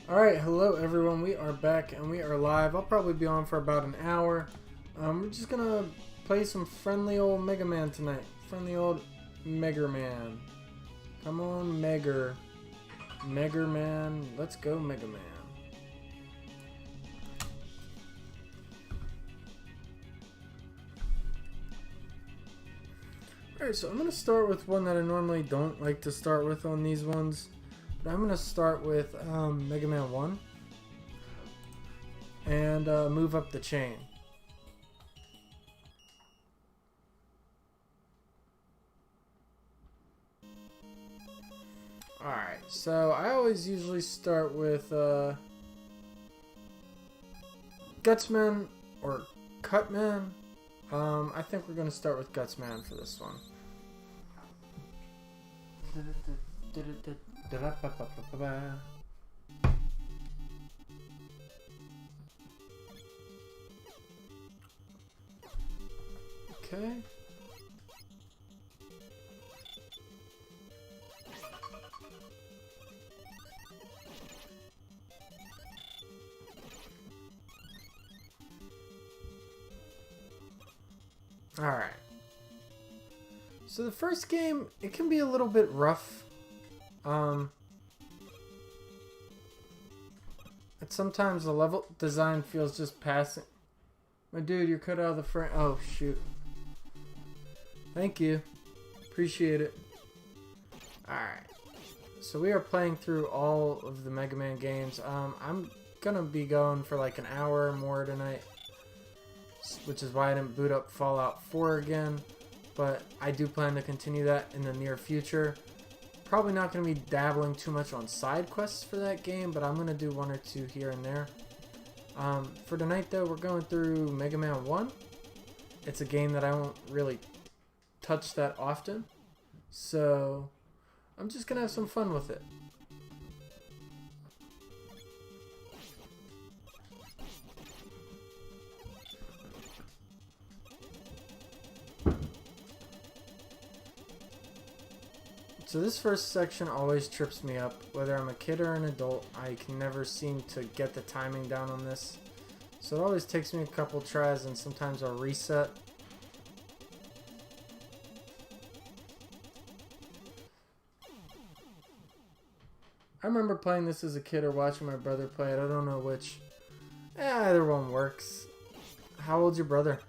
Alright, hello everyone, we are back and we are live. I'll probably be on for about an hour. We're just gonna play some friendly old Mega Man tonight. Friendly old Mega Man. Come on, Mega Man. Let's go, Mega Man. Alright, so I'm gonna start with one that I normally don't like to start with on these ones. But I'm gonna start with Mega Man 1. And move up the chain. Alright, so I always usually start with Gutsman or Cutman. I think we're going to start with Gutsman for this one. Okay. Alright. So the first game, it can be a little bit rough. Sometimes the level design feels just passing. My dude, you're cut out of the frame. Oh, shoot. Thank you. Appreciate it. Alright. So we are playing through all of the Mega Man games. I'm gonna be going for like an hour or more tonight, which is why I didn't boot up Fallout 4 again, but I do plan to continue that in the near future. Probably not going to be dabbling too much on side quests for that game, but I'm going to do one or two here and there. For tonight though, we're going through Mega Man 1. It's a game that I won't really touch that often, so I'm just going to have some fun with it. So this first section always trips me up. Whether I'm a kid or an adult, I can never seem to get the timing down on this. So it always takes me a couple tries and sometimes I'll reset. I remember playing this as a kid or watching my brother play it. I don't know which. Either one works. How old's your brother?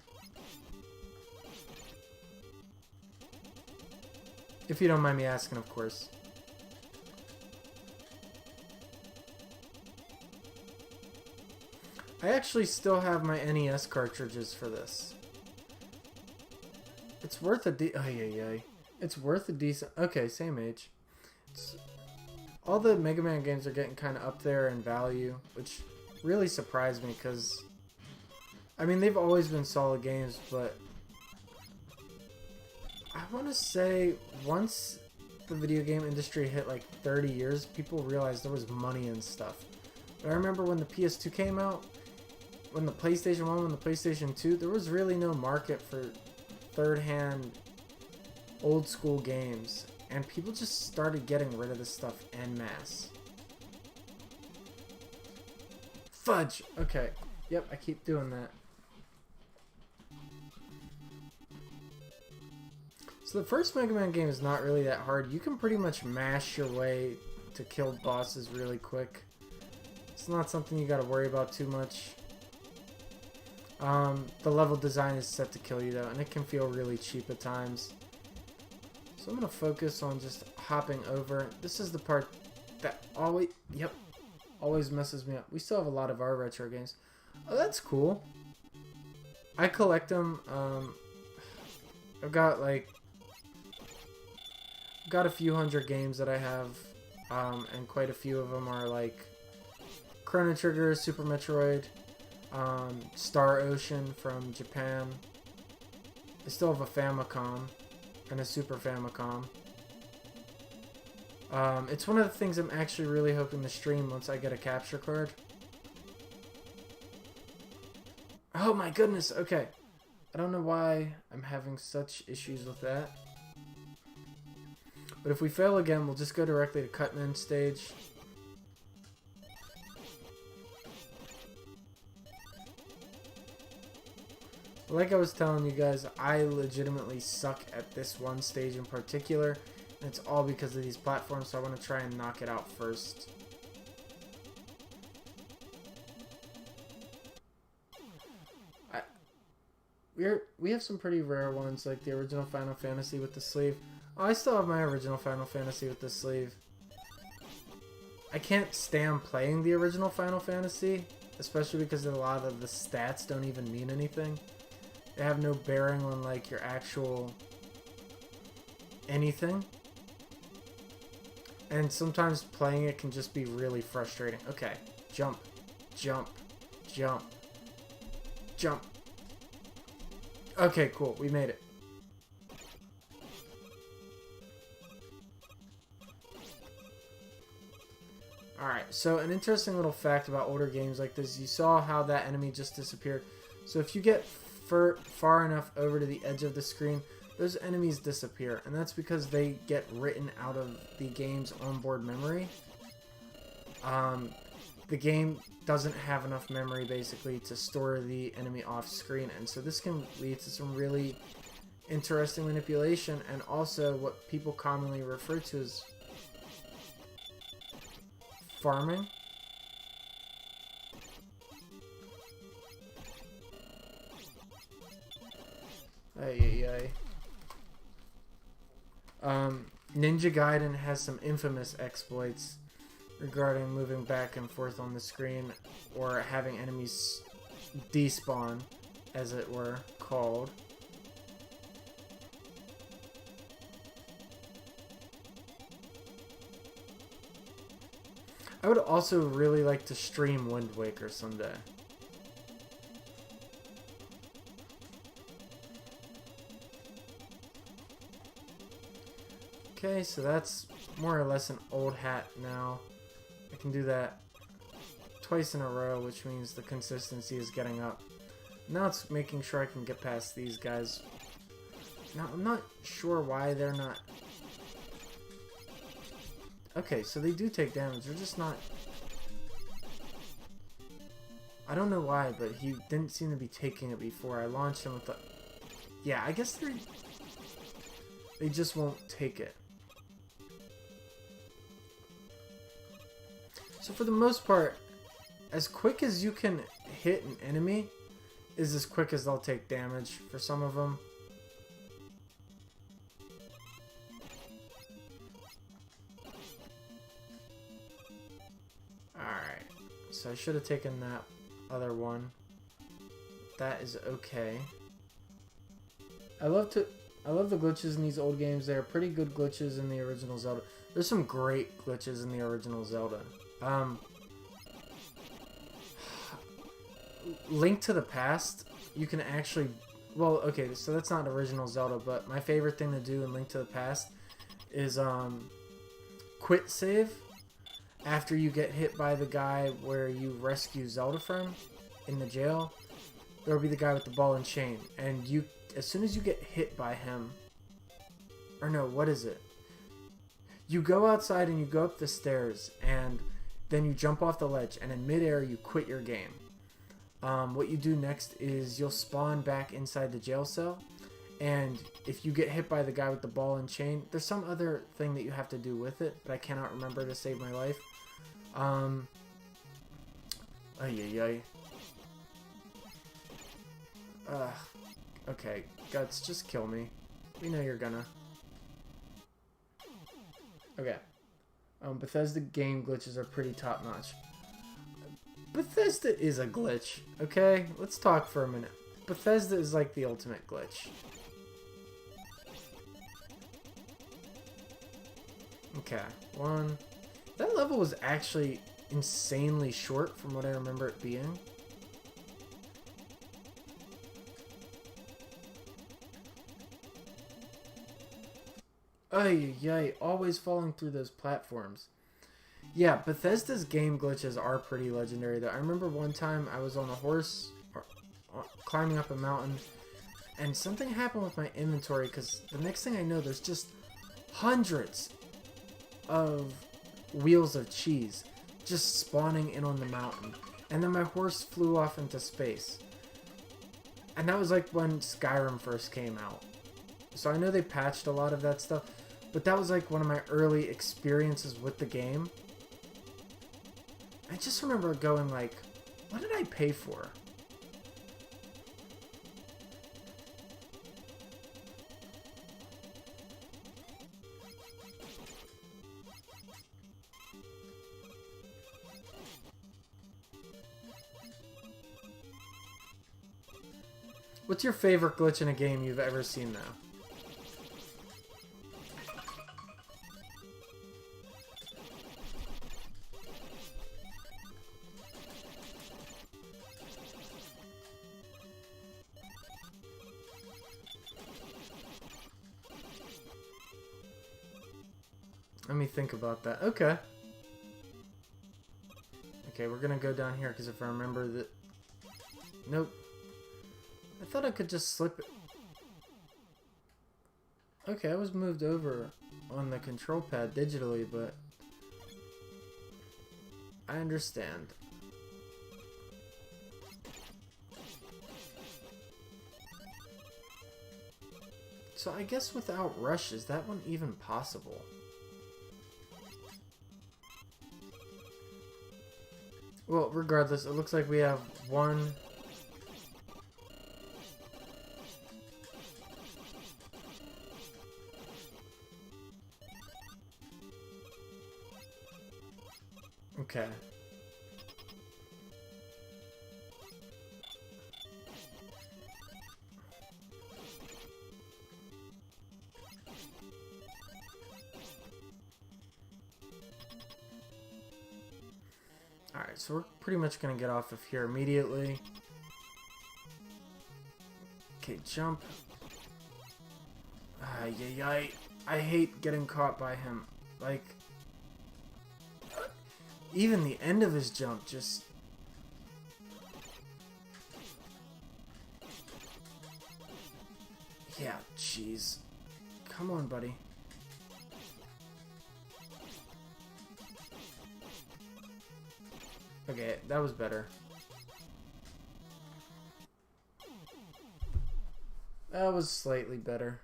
If you don't mind me asking, of course. I actually still have my NES cartridges for this. It's worth a It's worth a decent. Okay, same age. All the Mega Man games are getting kind of up there in value, which really surprised me because, I mean, they've always been solid games, but I want to say once the video game industry hit like 30 years, people realized there was money in stuff. But I remember when the PS2 came out, when the PlayStation 1, when the PlayStation 2, there was really no market for third-hand old school games. And people just started getting rid of this stuff en masse. Fudge! Okay. Yep, I keep doing that. So the first Mega Man game is not really that hard. You can pretty much mash your way to kill bosses really quick. It's not something you gotta worry about too much. The level design is set to kill you though, and it can feel really cheap at times. So I'm gonna focus on just hopping over. This is the part that always messes me up. We still have a lot of our retro games. Oh, that's cool. I collect them. I've got a few hundred games that I have, and quite a few of them are like Chrono Trigger, Super Metroid, Star Ocean from Japan. I still have a Famicom and a Super Famicom. It's one of the things I'm actually really hoping to stream once I get a capture card. Oh my goodness, okay. I don't know why I'm having such issues with that. But if we fail again, we'll just go directly to Cutman stage. Like I was telling you guys, I legitimately suck at this one stage in particular. And it's all because of these platforms, so I want to try and knock it out first. We have some pretty rare ones, like the original Final Fantasy with the sleeve. Oh, I still have my original Final Fantasy with the sleeve. I can't stand playing the original Final Fantasy, especially because a lot of the stats don't even mean anything. They have no bearing on like your actual anything. And sometimes playing it can just be really frustrating. Okay, jump, jump, jump, jump. Okay, cool, we made it. Alright, so an interesting little fact about older games like this, you saw how that enemy just disappeared. So if you get far enough over to the edge of the screen, those enemies disappear. And that's because they get written out of the game's onboard memory. The game doesn't have enough memory, basically, to store the enemy off screen. And so this can lead to some really interesting manipulation, and also what people commonly refer to as farming. Ninja Gaiden has some infamous exploits regarding moving back and forth on the screen, or having enemies despawn, as it were called. I would also really like to stream Wind Waker someday. Okay, so that's more or less an old hat now. I can do that twice in a row, which means the consistency is getting up. Now it's making sure I can get past these guys. Now, I'm not sure why they're not... Okay, so they do take damage. They're just not... I don't know why, but he didn't seem to be taking it before. I launched him with the... Yeah, I guess they just won't take it. So for the most part, as quick as you can hit an enemy is as quick as they'll take damage for some of them. Alright, so I should have taken that other one. That is okay. I love the glitches in these old games. They are pretty good glitches in the original Zelda. There's some great glitches in the original Zelda. Link to the Past, you can actually... Well, okay, so that's not original Zelda, but my favorite thing to do in Link to the Past is quit save after you get hit by the guy where you rescue Zelda from in the jail. There will be the guy with the ball and chain, and you, as soon as you get hit by him, or no, what is it? You go outside and you go up the stairs, and then you jump off the ledge, and in midair you quit your game. What you do next is you'll spawn back inside the jail cell, and if you get hit by the guy with the ball and chain, there's some other thing that you have to do with it, but I cannot remember to save my life. Okay, Guts, just kill me. We know you're gonna. Okay. Bethesda game glitches are pretty top-notch. Bethesda is a glitch, okay? Let's talk for a minute. Bethesda is like the ultimate glitch. Okay, one. That level was actually insanely short from what I remember it being. Ay, yay, always falling through those platforms. Yeah, Bethesda's game glitches are pretty legendary though. I remember one time I was on a horse, climbing up a mountain, and something happened with my inventory, because the next thing I know, there's just hundreds of wheels of cheese just spawning in on the mountain. And then my horse flew off into space. And that was like when Skyrim first came out. So I know they patched a lot of that stuff, but that was like one of my early experiences with the game. I just remember going like, what did I pay for? What's your favorite glitch in a game you've ever seen now? Let me think about that. Okay. Okay, we're gonna go down here because if I remember that... Nope. I thought I could just slip it. Okay, I was moved over on the control pad digitally, but... I understand. So I guess without rush, is that one even possible? Well, regardless, it looks like we have one... Okay. Alright, so we're pretty much going to get off of here immediately. Okay, jump. Ay. I hate getting caught by him. Like... Even the end of his jump just... Yeah, jeez. Come on, buddy. Okay, that was better. That was slightly better.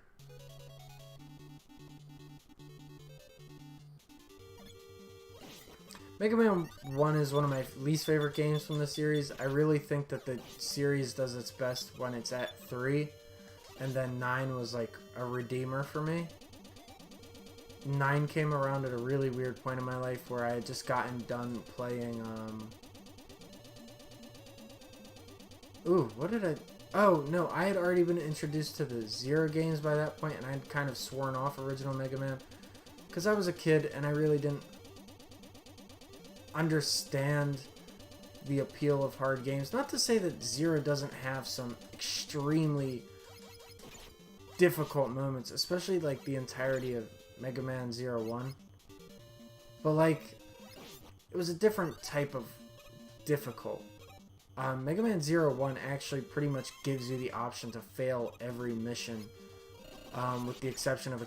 Mega Man 1 is one of my least favorite games from the series. I really think that the series does its best when it's at 3. And then 9 was like a redeemer for me. 9 came around at a really weird point in my life where I had just gotten done playing, Ooh, what did I... Oh, no, I had already been introduced to the Zero games by that point, and I'd kind of sworn off original Mega Man. Because I was a kid, and I really didn't understand the appeal of hard games. Not to say that Zero doesn't have some extremely difficult moments, especially like the entirety of Mega Man 01. But like, it was a different type of difficult. Mega Man 01 actually pretty much gives you the option to fail every mission, with the exception of a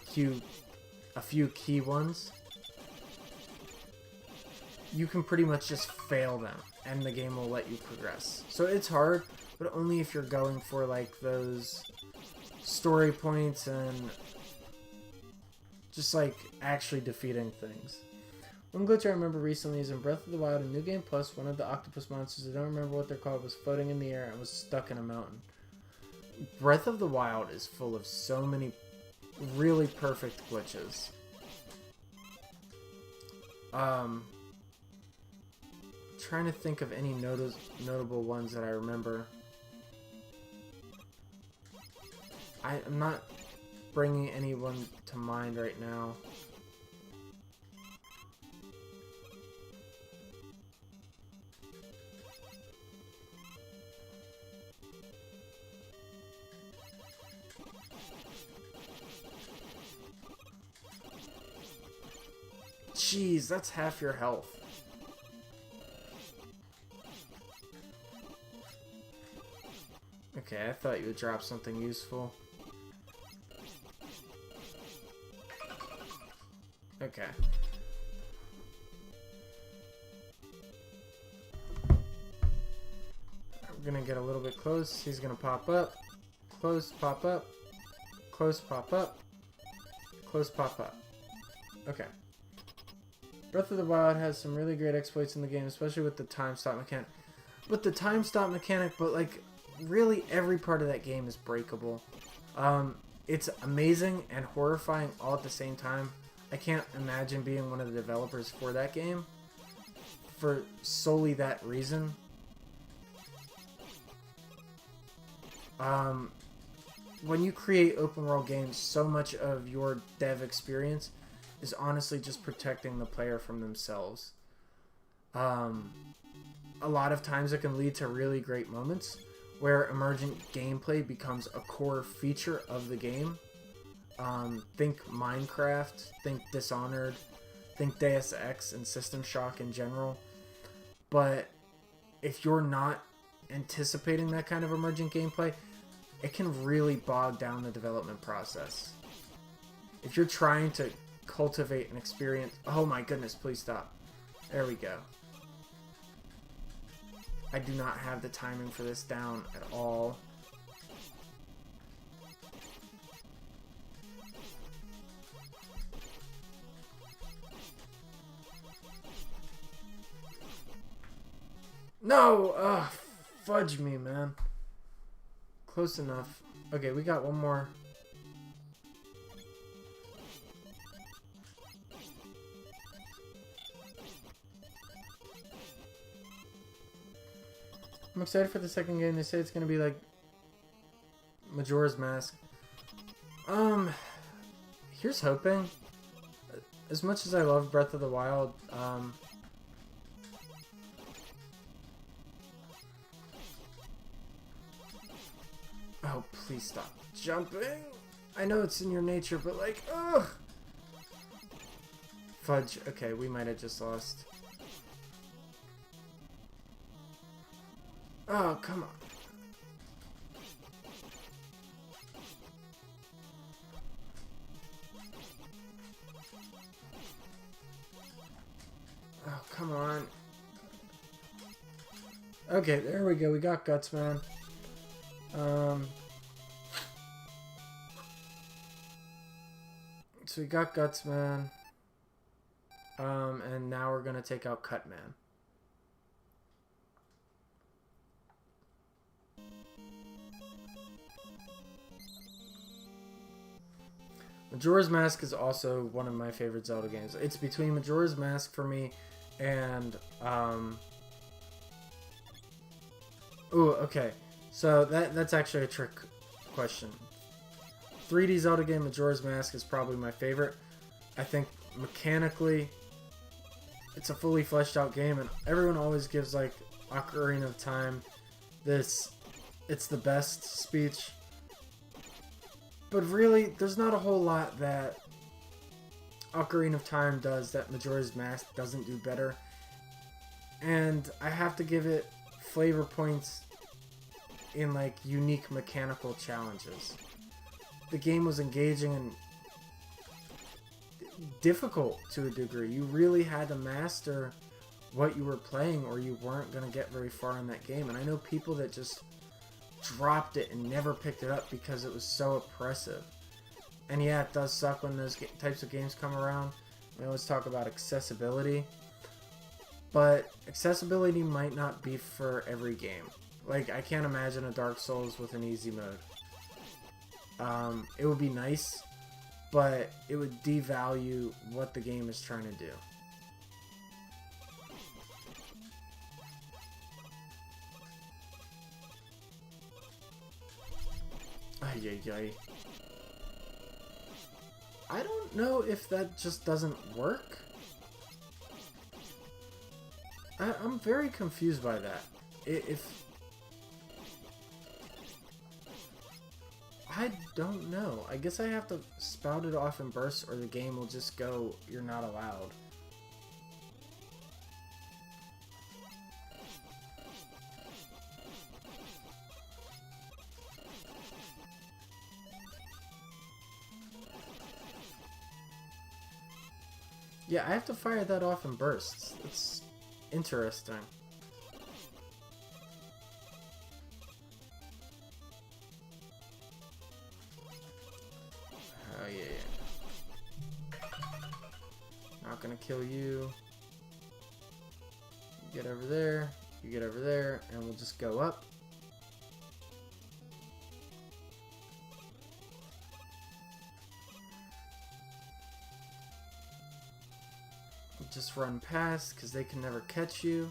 few key ones. You can pretty much just fail them, and the game will let you progress. So it's hard, but only if you're going for like those story points and just like actually defeating things. One glitch I remember recently is in Breath of the Wild in New Game Plus, one of the octopus monsters, I don't remember what they're called, was floating in the air and was stuck in a mountain. Breath of the Wild is full of so many really perfect glitches. Trying to think of any notable ones that I remember. I'm not bringing anyone to mind right now. Jeez, that's half your health. Okay, I thought you would drop something useful. Okay. We're gonna get a little bit close. He's gonna pop up. Close, pop up. Close, pop up. Close, pop up. Okay. Breath of the Wild has some really great exploits in the game, especially with the time stop mechanic. But like, really every part of that game is breakable. It's amazing and horrifying all at the same time. I can't imagine being one of the developers for that game for solely that reason. When you create open world games, so much of your dev experience is honestly just protecting the player from themselves. A lot of times it can lead to really great moments where emergent gameplay becomes a core feature of the game. Think Minecraft, think Dishonored, think Deus Ex and System Shock in general. But if you're not anticipating that kind of emergent gameplay, it can really bog down the development process. If you're trying to cultivate an experience... Oh my goodness, please stop. There we go. I do not have the timing for this down at all. No! Ugh, fudge me, man. Close enough. Okay, we got one more. I'm excited for the second game. They say it's going to be like Majora's Mask. Here's hoping. As much as I love Breath of the Wild, oh, please stop jumping. I know it's in your nature, but like, ugh. Fudge. Okay, we might have just lost. Oh, come on. Oh, come on. Okay, there we go. We got Guts, man. So we got Guts, man. And now we're gonna take out Cut Man. Majora's Mask is also one of my favorite Zelda games. It's between Majora's Mask for me and ooh, okay. So that's actually a trick question. 3D Zelda game Majora's Mask is probably my favorite. I think mechanically it's a fully fleshed out game, and everyone always gives like Ocarina of Time this "it's the best" speech. But really, there's not a whole lot that Ocarina of Time does that Majora's Mask doesn't do better. And I have to give it flavor points in like unique mechanical challenges. The game was engaging and difficult to a degree. You really had to master what you were playing or you weren't going to get very far in that game. And I know people that just dropped it and never picked it up because it was so oppressive. And yeah, it does suck when those types of games come around. We always talk about accessibility, but accessibility might not be for every game. Like, I can't imagine a Dark Souls with an easy mode. It would be nice, but it would devalue what the game is trying to do. Ay, ay, ay. I don't know if that just doesn't work. I'm very confused by that. I don't know. I guess I have to spout it off in bursts or the game will just go, "You're not allowed." Yeah, I have to fire that off in bursts. It's interesting. gonna kill you. You get over there. You get over there, and we'll just go up. Just run past, because they can never catch you.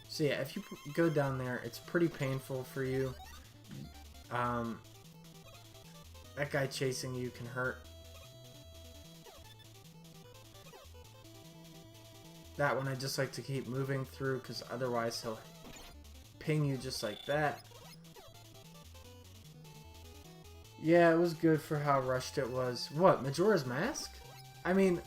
So yeah, if you go down there, it's pretty painful for you. That guy chasing you can hurt. That one I just like to keep moving through, because otherwise he'll ping you just like that. Yeah, it was good for how rushed it was. What, Majora's Mask? I mean...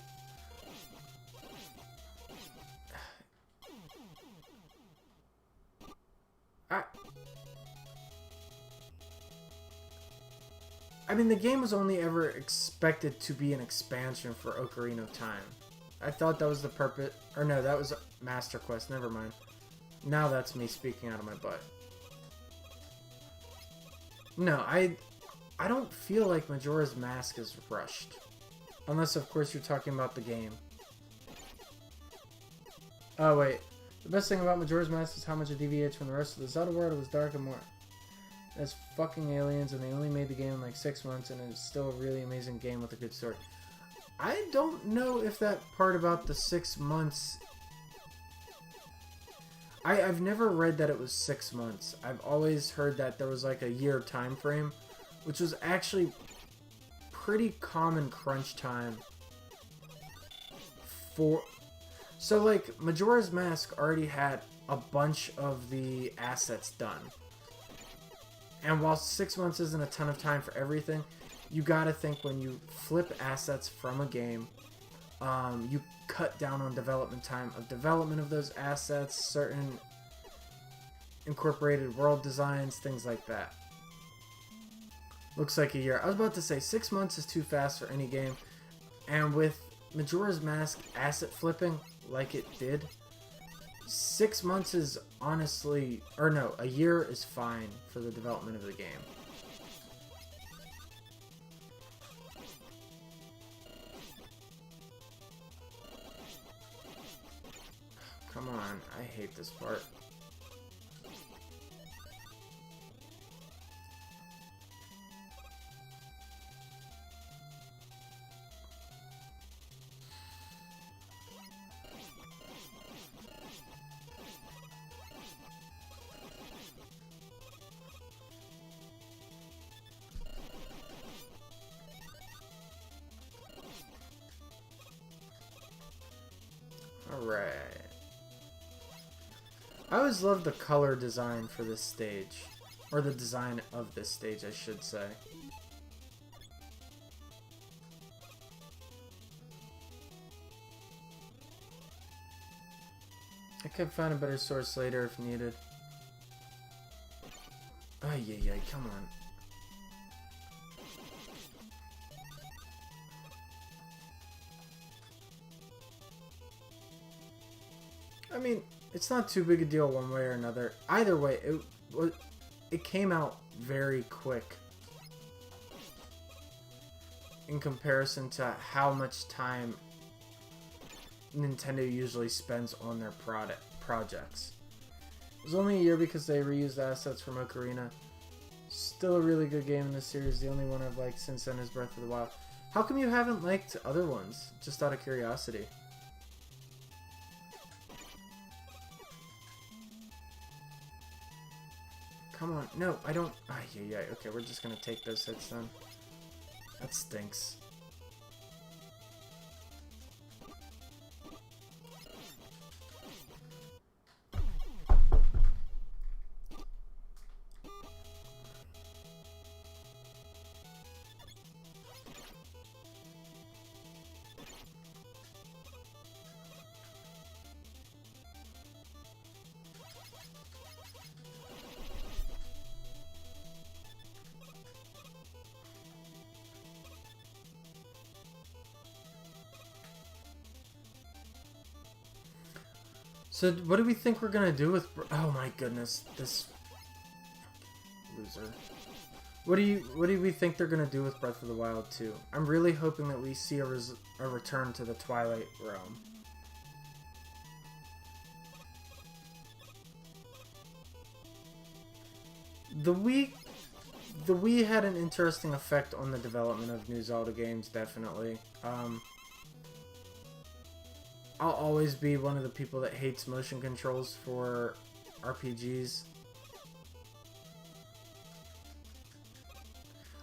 I mean, the game was only ever expected to be an expansion for Ocarina of Time. I thought that was the purpose... Or no, that was Master Quest. Never mind. Now that's me speaking out of my butt. No, I don't feel like Majora's Mask is rushed. Unless, of course, you're talking about the game. Oh, wait. The best thing about Majora's Mask is how much it deviates from the rest of the Zelda world. It was dark and more... As fucking aliens, and they only made the game in like 6 months, and it's still a really amazing game with a good story. I don't know if that part about the 6 months... I've never read that it was 6 months. I've always heard that there was like a year time frame, which was actually pretty common crunch time for... So like, Majora's Mask already had a bunch of the assets done. And while 6 months isn't a ton of time for everything, you gotta think when you flip assets from a game, you cut down on development time of development of those assets, certain incorporated world designs, things like that. Looks like a year. I was about to say 6 months is too fast for any game, and with Majora's Mask asset flipping like it did, 6 months is honestly, or no, a year is fine for the development of the game. Come on, I hate this part. Alright. I always loved the color design for this stage. Or the design of this stage, I should say. I could find a better source later if needed. Ay, ay, ay, come on. I mean, it's not too big a deal one way or another. Either way, it came out very quick in comparison to how much time Nintendo usually spends on their projects. It was only a year because they reused assets from Ocarina. Still a really good game in this series. The only one I've liked since then is Breath of the Wild. How come you haven't liked other ones? Just out of curiosity. Come on. No, I don't... Ah, yeah. Okay, we're just gonna take those hits then. That stinks. So, what do we think we're gonna do with... Oh my goodness, this... loser. loser. What do we think they're gonna do with Breath of the Wild 2? I'm really hoping that we see a return to the Twilight realm. The Wii had an interesting effect on the development of new Zelda games, definitely. I'll always be one of the people that hates motion controls for RPGs.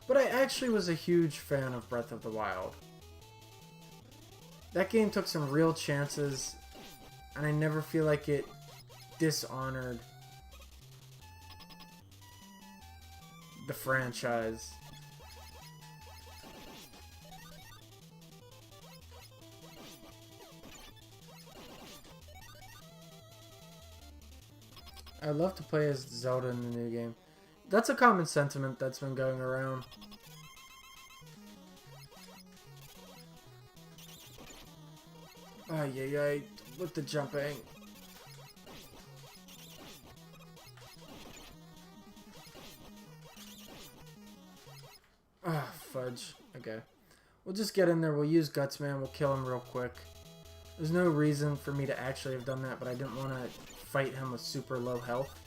But I actually was a huge fan of Breath of the Wild. That game took some real chances, and I never feel like it dishonored the franchise. I'd love to play as Zelda in the new game. That's a common sentiment that's been going around. Ay, ay, ay, with the jumping. Ah, fudge. Okay. We'll just get in there, we'll use Guts Man, we'll kill him real quick. There's no reason for me to actually have done that, but I didn't want to fight him with super low health.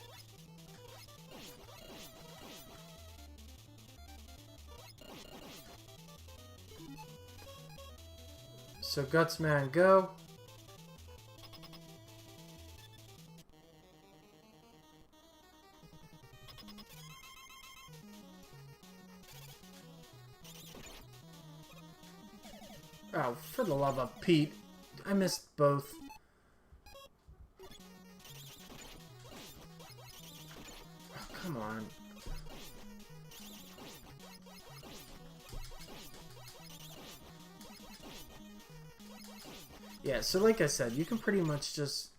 So Guts Man, go. Oh, for the love of Pete. I missed both. Oh, come on. Yeah, so like I said, you can pretty much just...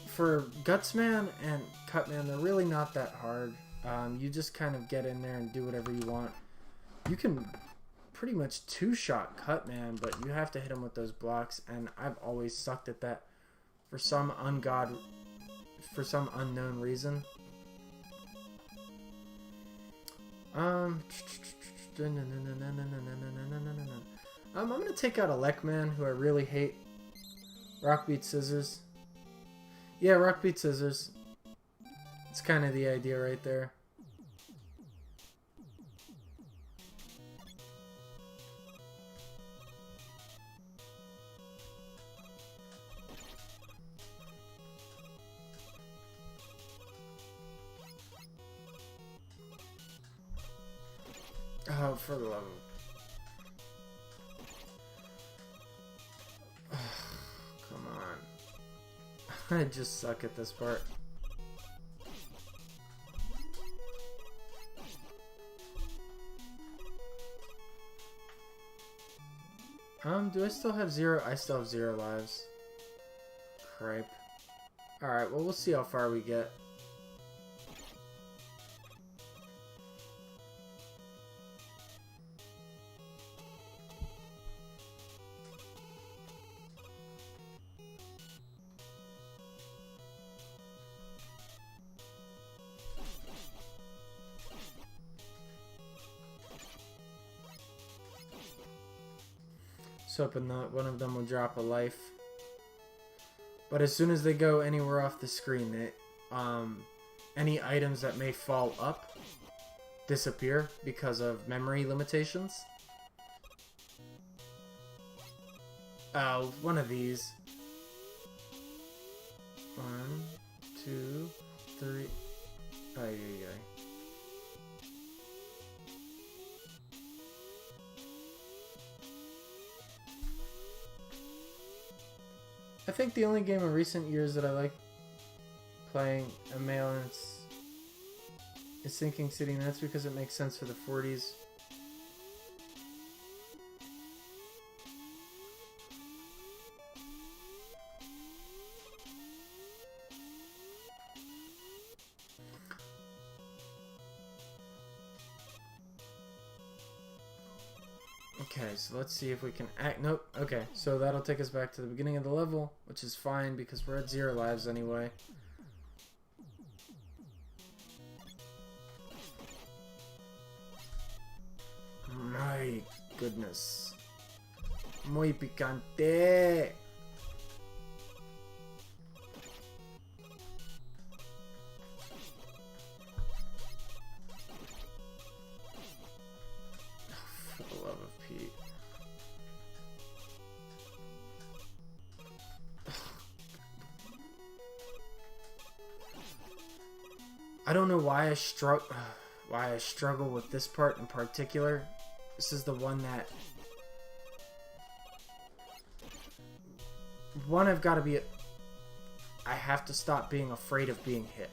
For Gutsman and Cutman, they're really not that hard. You just kind of get in there and do whatever you want. You can pretty much two-shot Cutman, but you have to hit him with those blocks, and I've always sucked at that for some unknown reason. I'm gonna take out Elecman, who I really hate. Rock, beat, scissors. Yeah, rock, beat, scissors. It's kind of the idea right there. Oh, for the love of... Come on. I just suck at this part. Do I still have 0? I still have 0 lives. Cripe. Alright, well, we'll see how far we get. So hoping that one of them will drop a life. But as soon as they go anywhere off the screen, they, any items that may fall up disappear because of memory limitations. Oh, one of these. 1, 2, 3. Ay, ay, ay. I think the only game in recent years that I like playing a male is Sinking City, and that's because it makes sense for the 40s. Okay, so let's see if we can act. Nope. Okay, so that'll take us back to the beginning of the level, which is fine because we're at 0 lives anyway. Ay, goodness. Muy picante. For the love of Pete. I don't know why I struggle with this part in particular. This is the one that I've got to be. I have to stop being afraid of being hit.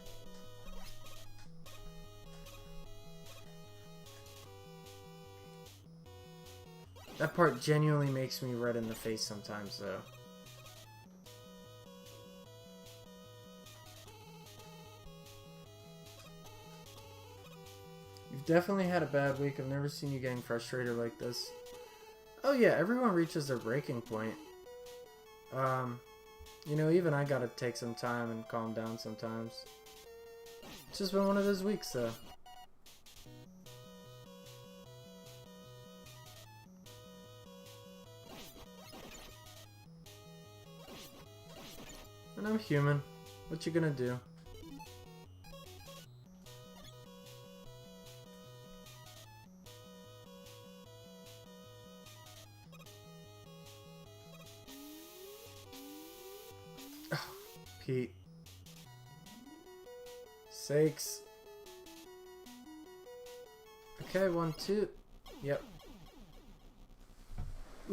That part genuinely makes me red in the face sometimes, though. You've definitely had a bad week. I've never seen you getting frustrated like this. Oh yeah, everyone reaches their breaking point. You know, even I gotta take some time and calm down sometimes. It's just been one of those weeks, though. And I'm human. What you gonna do? Pete. Sakes. Okay, 1, 2. Yep.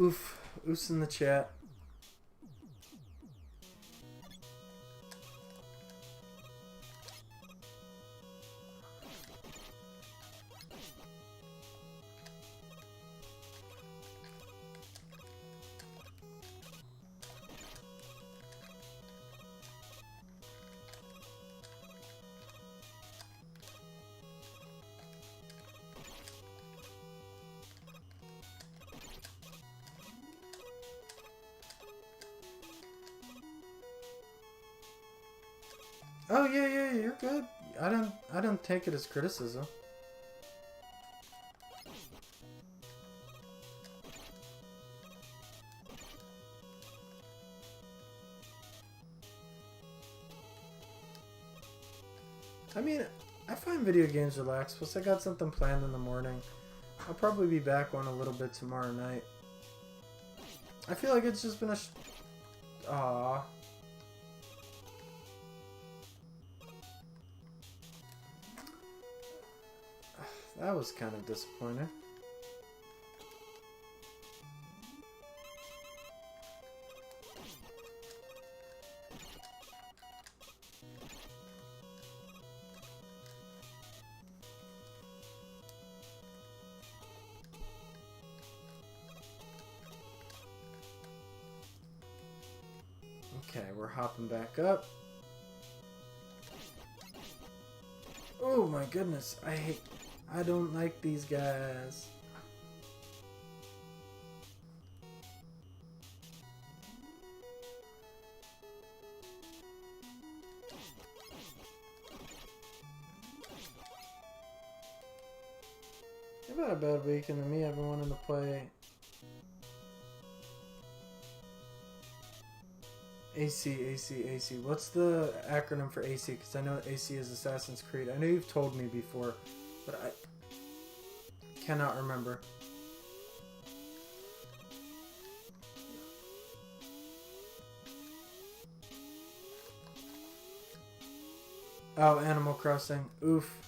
Oof. Oofs in the chat. Oh yeah, you're good. I don't take it as criticism. I mean, I find video games relaxed. Plus, I got something planned in the morning. I'll probably be back on a little bit tomorrow night. I feel like it's just been a. Aww. That was kind of disappointing. Okay, we're hopping back up. Oh my goodness, I don't like these guys. I've had a bad weekend, and me, I've been wanting to play AC. What's the acronym for AC? Because I know AC is Assassin's Creed. I know you've told me before, but I cannot remember. Oh, Animal Crossing. Oof.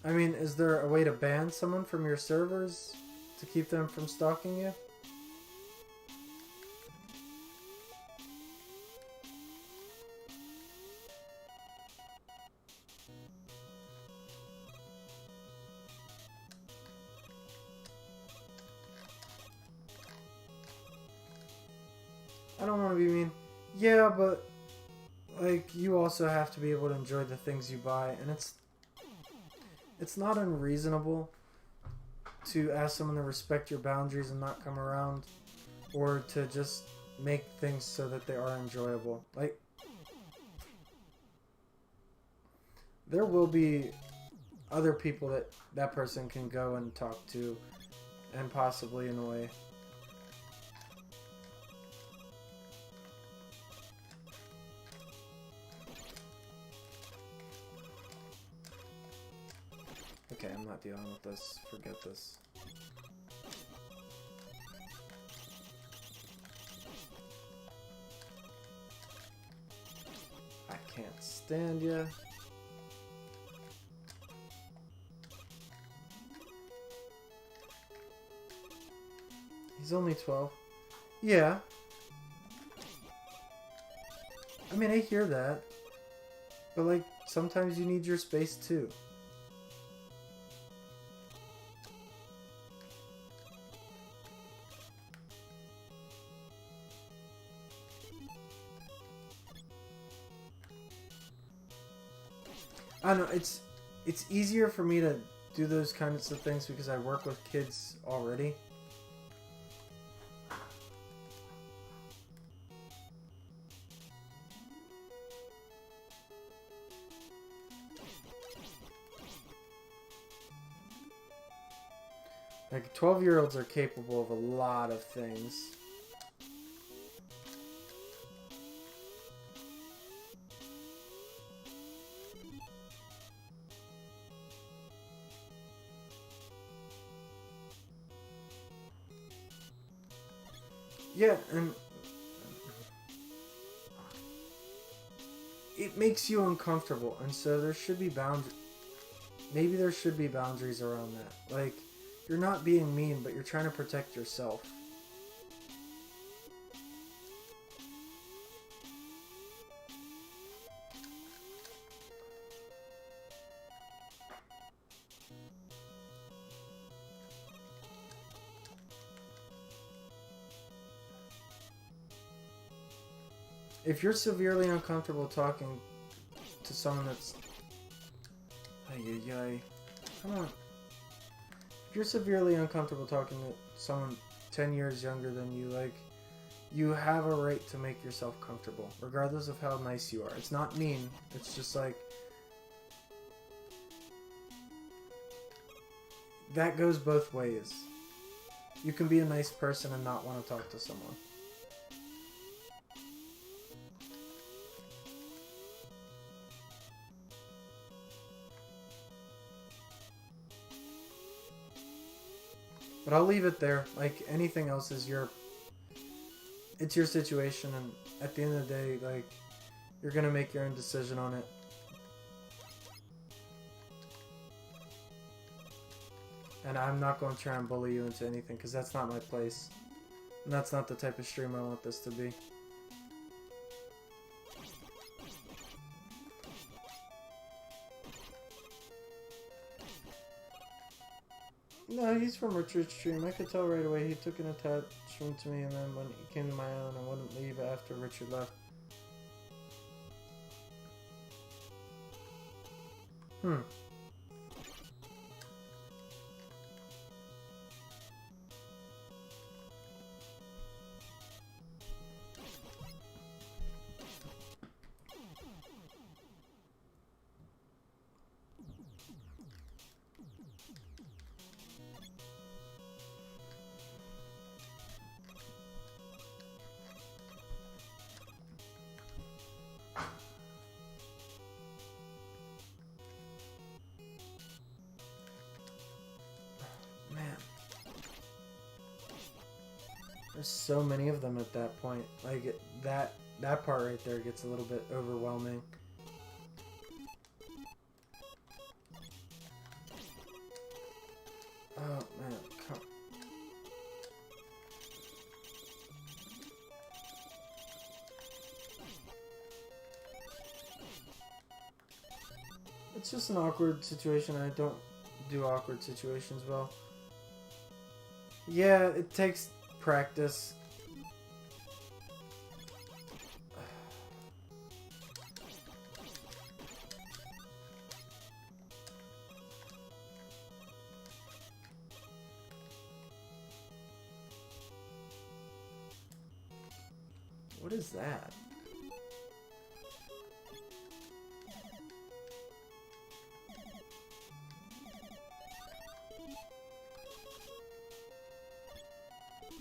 I mean, is there a way to ban someone from your servers to keep them from stalking you? I don't want to be mean. Yeah, but like you also have to be able to enjoy the things you buy, and it's not unreasonable to ask someone to respect your boundaries and not come around, or to just make things so that they are enjoyable. Like, there will be other people that person can go and talk to and possibly annoy. Okay, I'm not dealing with this. Forget this. I can't stand you. He's only 12. Yeah. I mean, I hear that. But, like, sometimes you need your space, too. I don't know, it's easier for me to do those kinds of things because I work with kids already. Like, 12-year-olds are capable of a lot of things. Yeah, and it makes you uncomfortable, and so there should be maybe there should be boundaries around that. Like, you're not being mean, but you're trying to protect yourself. If you're severely uncomfortable talking to someone that's... Ay. Come on. If you're severely uncomfortable talking to someone 10 years younger than you, like, you have a right to make yourself comfortable, regardless of how nice you are. It's not mean. It's just like... That goes both ways. You can be a nice person and not want to talk to someone. But I'll leave it there. Like, anything else is it's your situation, and at the end of the day, like, you're gonna make your own decision on it. And I'm not going to try and bully you into anything, because that's not my place. And that's not the type of stream I want this to be. No, he's from Richard's stream. I could tell right away he took an attachment to me, and then when he came to my own, I wouldn't leave after Richard left. Man. There's so many of them at that point. Like, that part right there gets a little bit overwhelming. Oh, man. Come. It's just an awkward situation. I don't do awkward situations well. Yeah, it takes practice. What is that?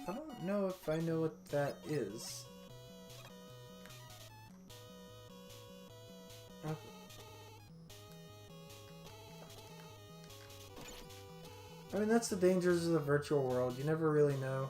I don't know if I know what that is. Okay. I mean, that's the dangers of the virtual world. You never really know.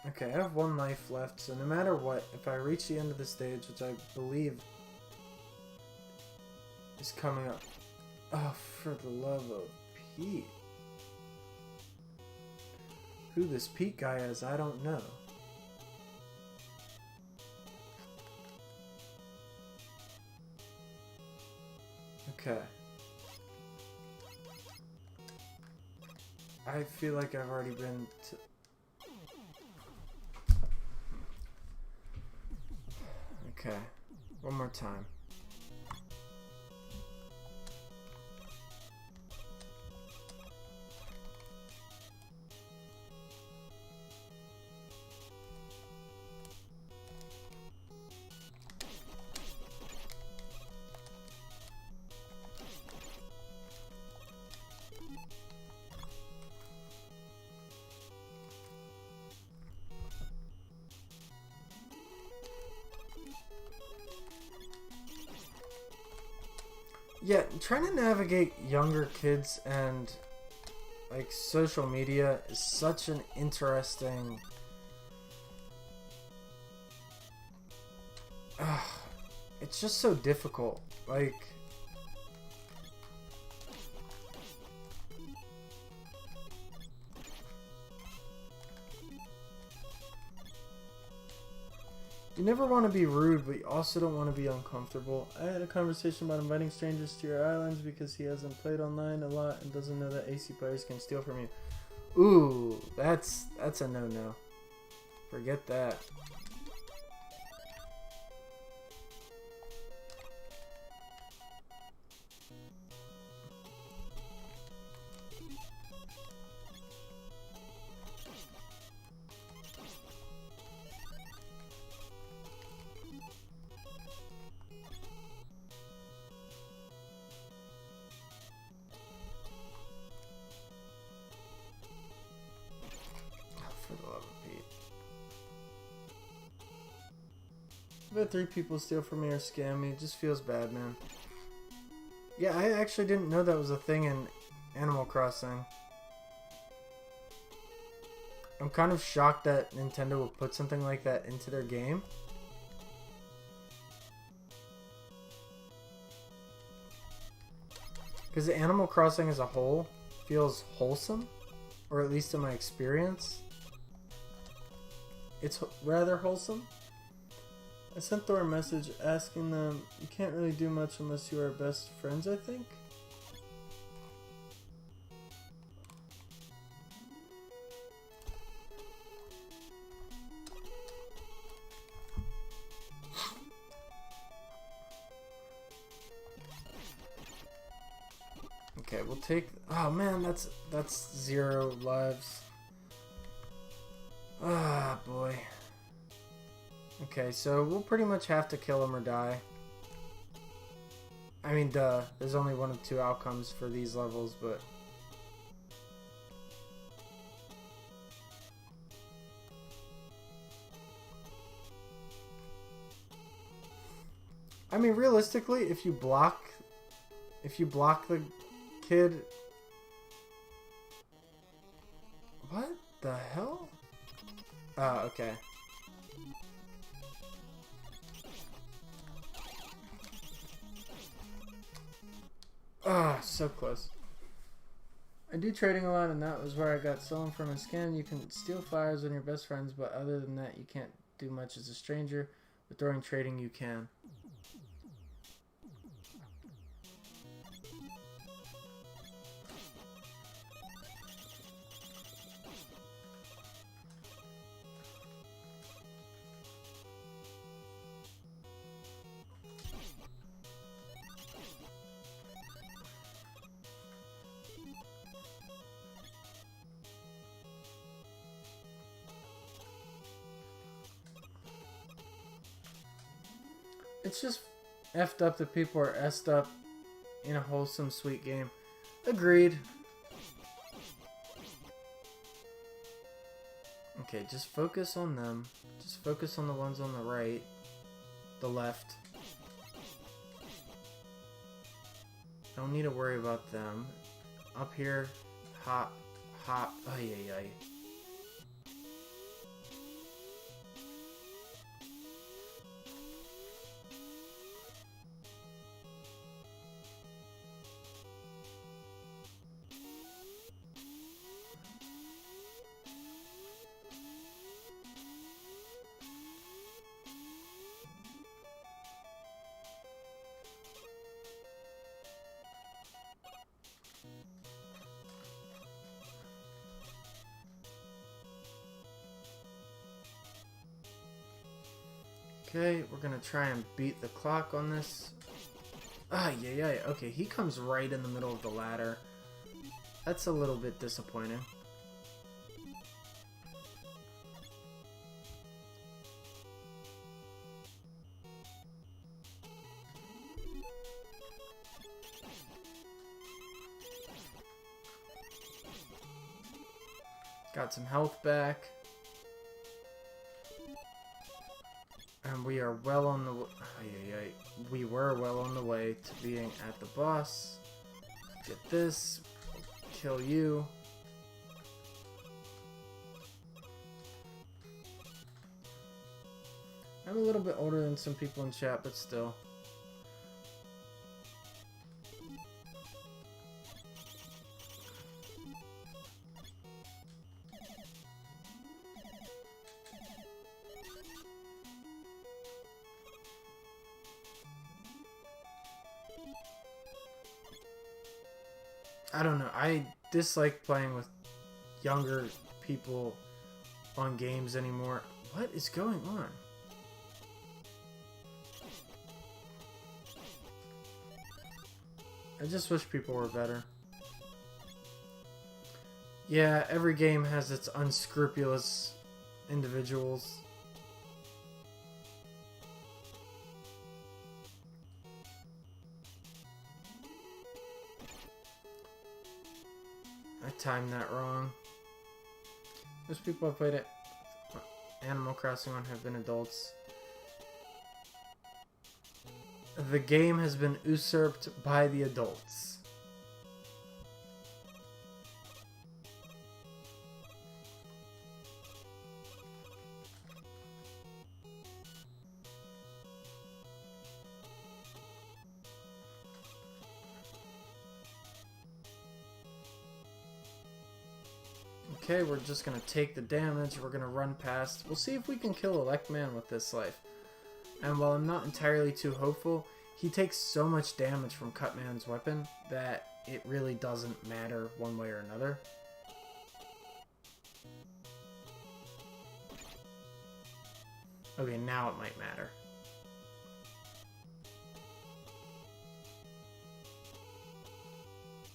Okay, I have one life left, so no matter what, if I reach the end of the stage, which I believe is coming up... Oh, for the love of Pete. Who this Pete guy is, I don't know. Okay. I feel like I've already been to... Okay. One more time. Yeah, trying to navigate younger kids and like social media is such an interesting... it's just so difficult. Like... You never want to be rude, but you also don't want to be uncomfortable. I had a conversation about inviting strangers to your islands because he hasn't played online a lot and doesn't know that AC players can steal from you. Ooh, that's a no-no. Forget that. I've had 3 people steal from me or scam me. It just feels bad, man. Yeah, I actually didn't know that was a thing in Animal Crossing. I'm kind of shocked that Nintendo would put something like that into their game. Because Animal Crossing as a whole feels wholesome, or at least in my experience, it's rather wholesome. I sent Thor a message asking them, you can't really do much unless you are best friends, I think? Okay, we'll take... Oh man, that's 0 lives. Ah, boy. Okay, so we'll pretty much have to kill him or die. I mean, duh. There's only 1 of 2 outcomes for these levels, but... I mean, realistically, if you block the kid... What the hell? Oh, okay. Ah, so close. I do trading a lot, and that was where I got stolen from a scam. You can steal flowers when you're best friends, but other than that, you can't do much as a stranger. But during trading, you can. it's just effed up that people are essed up in a wholesome, sweet game. Agreed. Okay, just focus on them. Just focus on the ones on the right, the left. Don't need to worry about them. Up here, hop, hop. Ay, ay, ay. Okay, we're gonna try and beat the clock on this. Ah, yeah. Okay, he comes right in the middle of the ladder. That's a little bit disappointing. Got some health back. And we are well on the we were well on the way to being at the boss. Get this. Kill you. I'm a little bit older than some people in chat, but still. I don't know. I dislike playing with younger people on games anymore. What is going on? I just wish people were better. Yeah, every game has its unscrupulous individuals. I timed that wrong. Most people I've played at Animal Crossing on have been adults. The game has been usurped by the adults. Okay, we're just gonna take the damage, we're gonna run past. We'll see if we can kill Electman with this life. And while I'm not entirely too hopeful, he takes so much damage from Cutman's weapon that it really doesn't matter one way or another. Okay, now it might matter.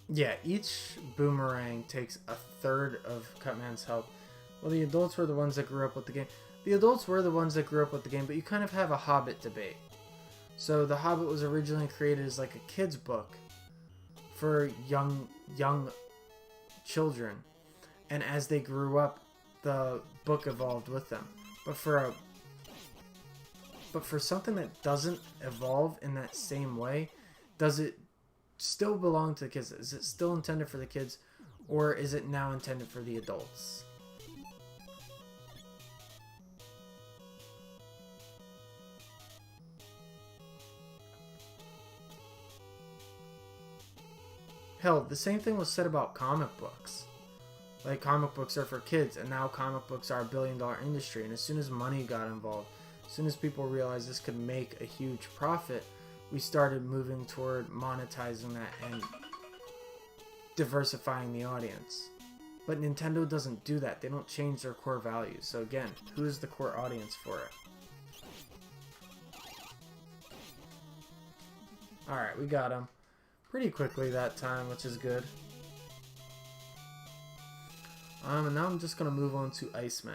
Yeah, each boomerang takes a third of Cutman's health. Well, the adults were the ones that grew up with the game. The adults were the ones that grew up with the game, but you kind of have a Hobbit debate. So The Hobbit was originally created as like a kid's book for young children. And as they grew up, the book evolved with them. But for something that doesn't evolve in that same way, does it still belong to the kids? Is it still intended for the kids, or is it now intended for the adults? Hell, the same thing was said about comic books. Like, comic books are for kids, and now comic books are a billion-dollar industry. And as soon as money got involved, as soon as people realized this could make a huge profit, we started moving toward monetizing that and diversifying the audience. But Nintendo doesn't do that. They don't change their core values. So again, who is the core audience for it? Alright, we got him. Pretty quickly that time, which is good. And now I'm just going to move on to Iceman.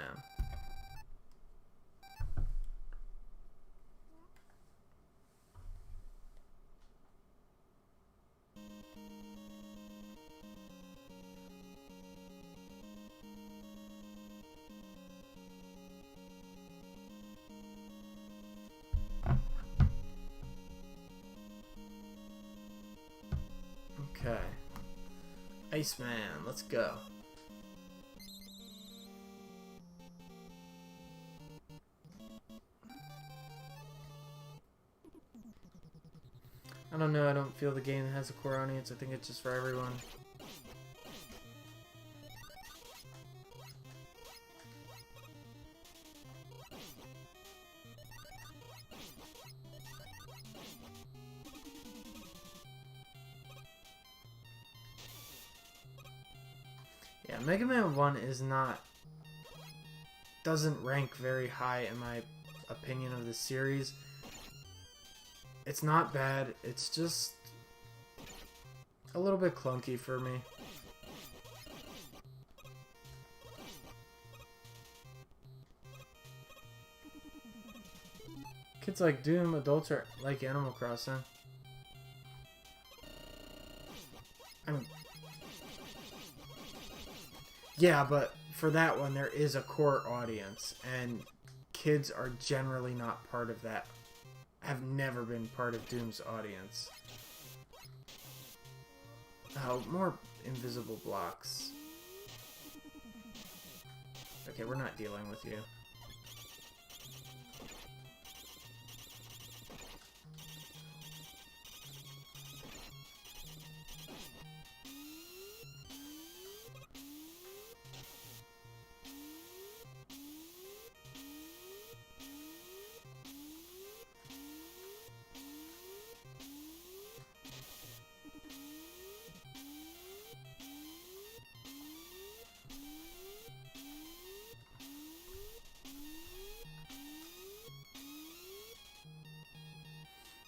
Okay. Iceman, let's go. I don't know, I don't feel the game has a core audience. I think it's just for everyone. Yeah, Mega Man 1 is not... doesn't rank very high in my opinion of the series. It's not bad, it's just a little bit clunky for me. Kids like Doom, adults are like Animal Crossing. I mean, yeah, but for that one there is a core audience, and kids are generally not part of that. Have never been part of Doom's audience. Oh, more invisible blocks. Okay, we're not dealing with you.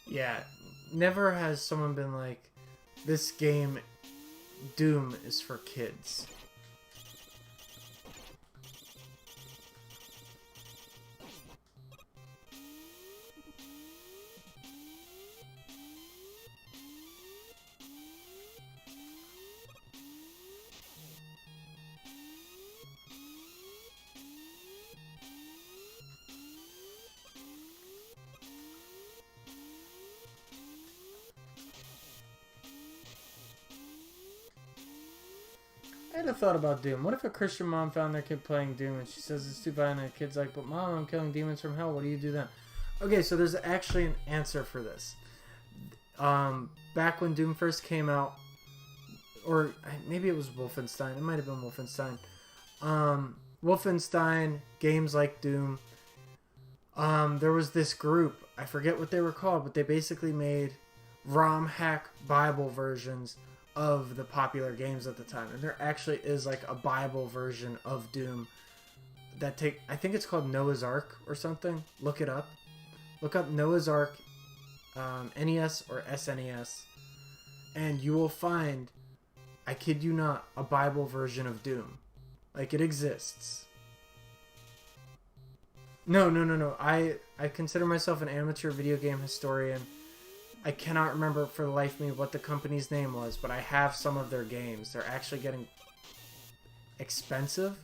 Yeah, never has someone been like, this game, Doom, is for kids. I had a thought about Doom. What if a Christian mom found their kid playing Doom and she says it's too violent and the kid's like, but mom, I'm killing demons from hell. What do you do then? Okay, so there's actually an answer for this. Back when Doom first came out, or maybe it was Wolfenstein. It might have been Wolfenstein. Wolfenstein, games like Doom. There was this group. I forget what they were called, but they basically made ROM hack Bible versions of the popular games at the time, and there actually is like a Bible version of Doom that I think it's called Noah's Ark or something. Look it up. Look up Noah's Ark, NES or SNES, and you will find, I kid you not, a Bible version of Doom. Like, it exists. No. I consider myself an amateur video game historian. I cannot remember for the life of me what the company's name was, but I have some of their games. They're actually getting expensive.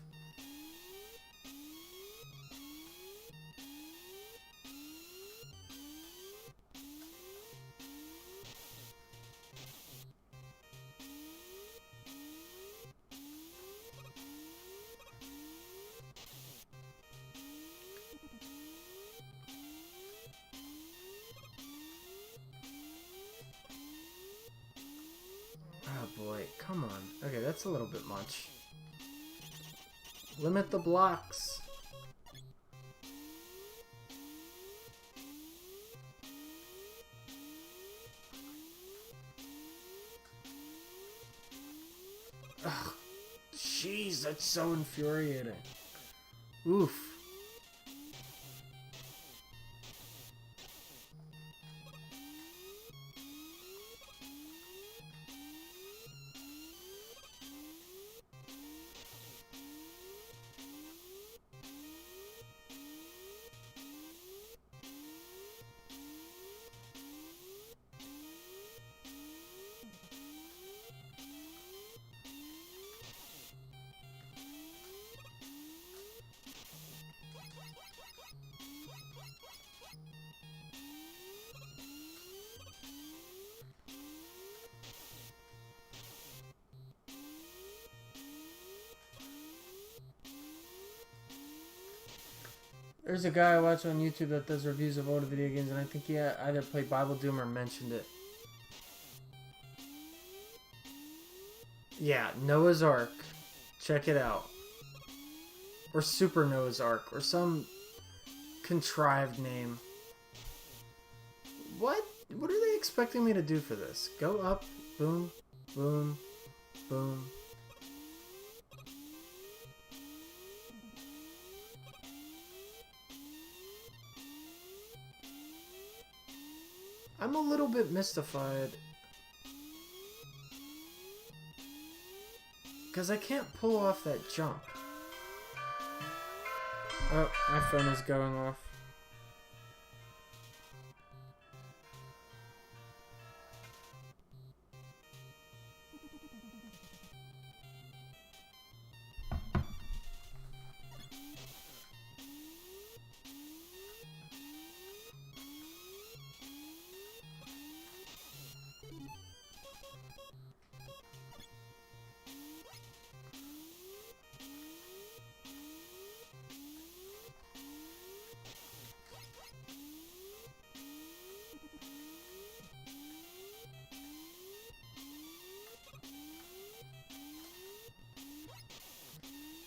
Oh boy, come on. Okay, that's a little bit much. Limit the blocks. Ugh, jeez, that's so infuriating. Oof. There's a guy I watch on YouTube that does reviews of older video games, and I think he either played Bible Doom or mentioned it. Yeah, Noah's Ark. Check it out. Or Super Noah's Ark, or some contrived name. What? What are they expecting me to do for this? Go up, boom, boom, boom. I'm a little bit mystified. Because I can't pull off that jump. Oh, my phone is going off.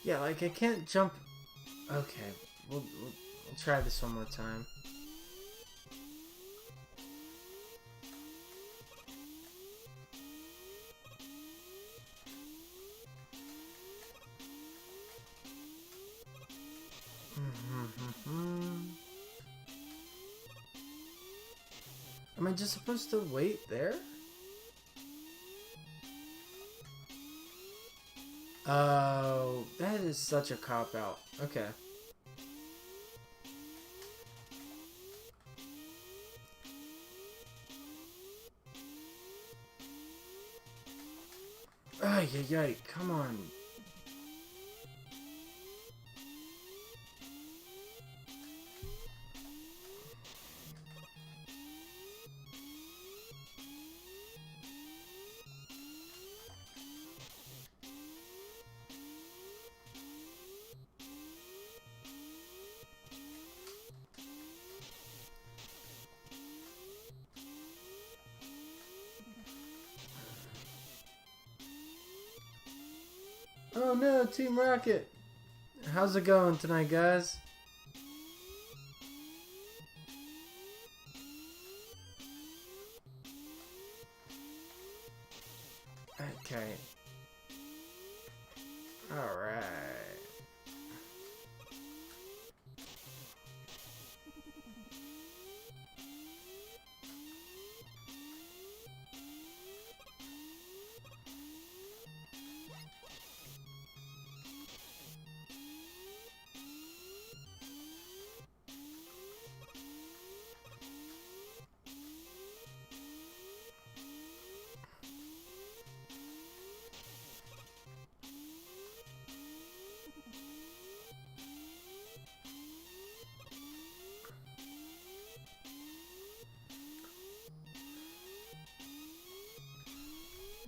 Yeah, like I can't jump. Okay, we'll try this one more time. Am I just supposed to wait there? Oh, that is such a cop-out. Okay. Ay, ay, ay, come on. Oh no, Team Rocket! How's it going tonight, guys? Okay. Alright.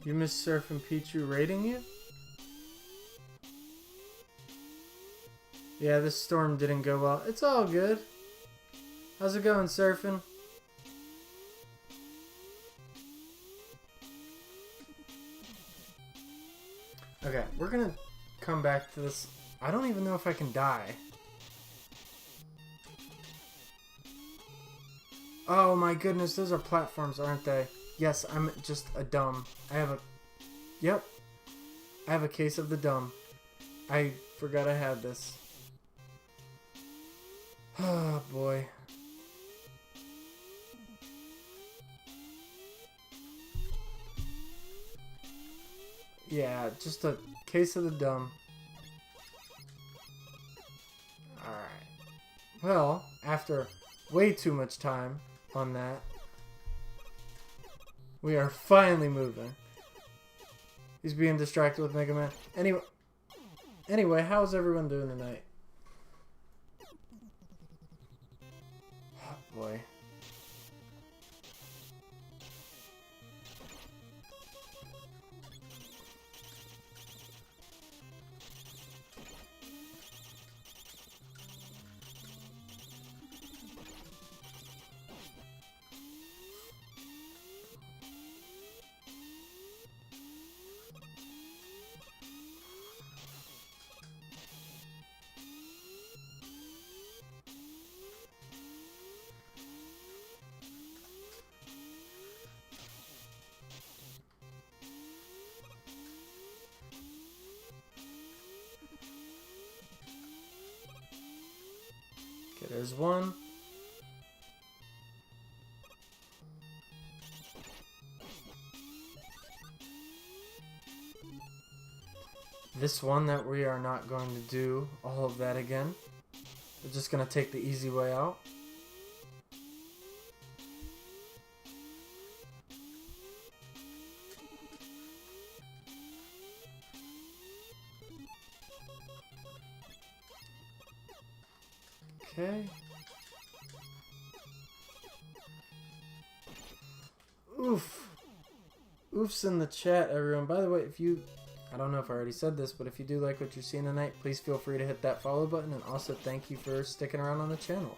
You miss Surfing Pichu rating you? Yeah, this storm didn't go well. It's all good. How's it going, Surfing? Okay, we're gonna come back to this. I don't even know if I can die. Oh my goodness, those are platforms, aren't they? Yes, I'm just a dumb. Yep. I have a case of the dumb. I forgot I had this. Oh boy. Yeah, just a case of the dumb. Alright. Well, after way too much time on that, we are finally moving. He's being distracted with Mega Man. Anyway, how's everyone doing tonight? Oh boy. Okay, there's one. This one that we are not going to do all of that again. We're just going to take the easy way out. Okay. Oof. Oofs in the chat, everyone. By the way, if you... I don't know if I already said this, but if you do like what you're seeing tonight, please feel free to hit that follow button, and also thank you for sticking around on the channel.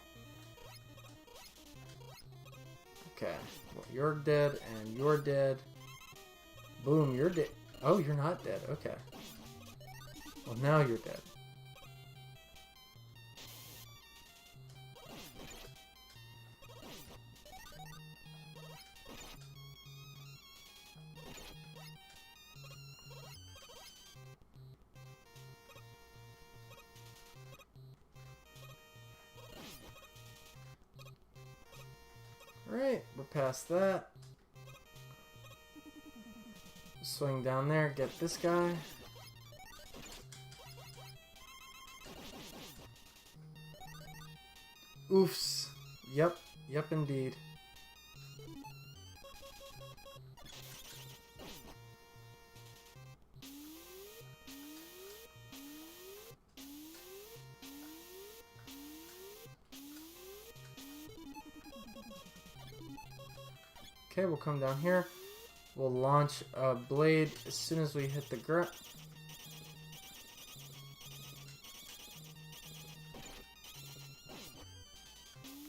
Okay, well, you're dead, and you're dead. Boom, you're dead. Oh, you're not dead. Okay. Well, now you're dead. Alright, we're past that. Swing down there, get this guy. Oofs. Yep, indeed. Okay, we'll come down here. We'll launch a blade as soon as we hit the ground.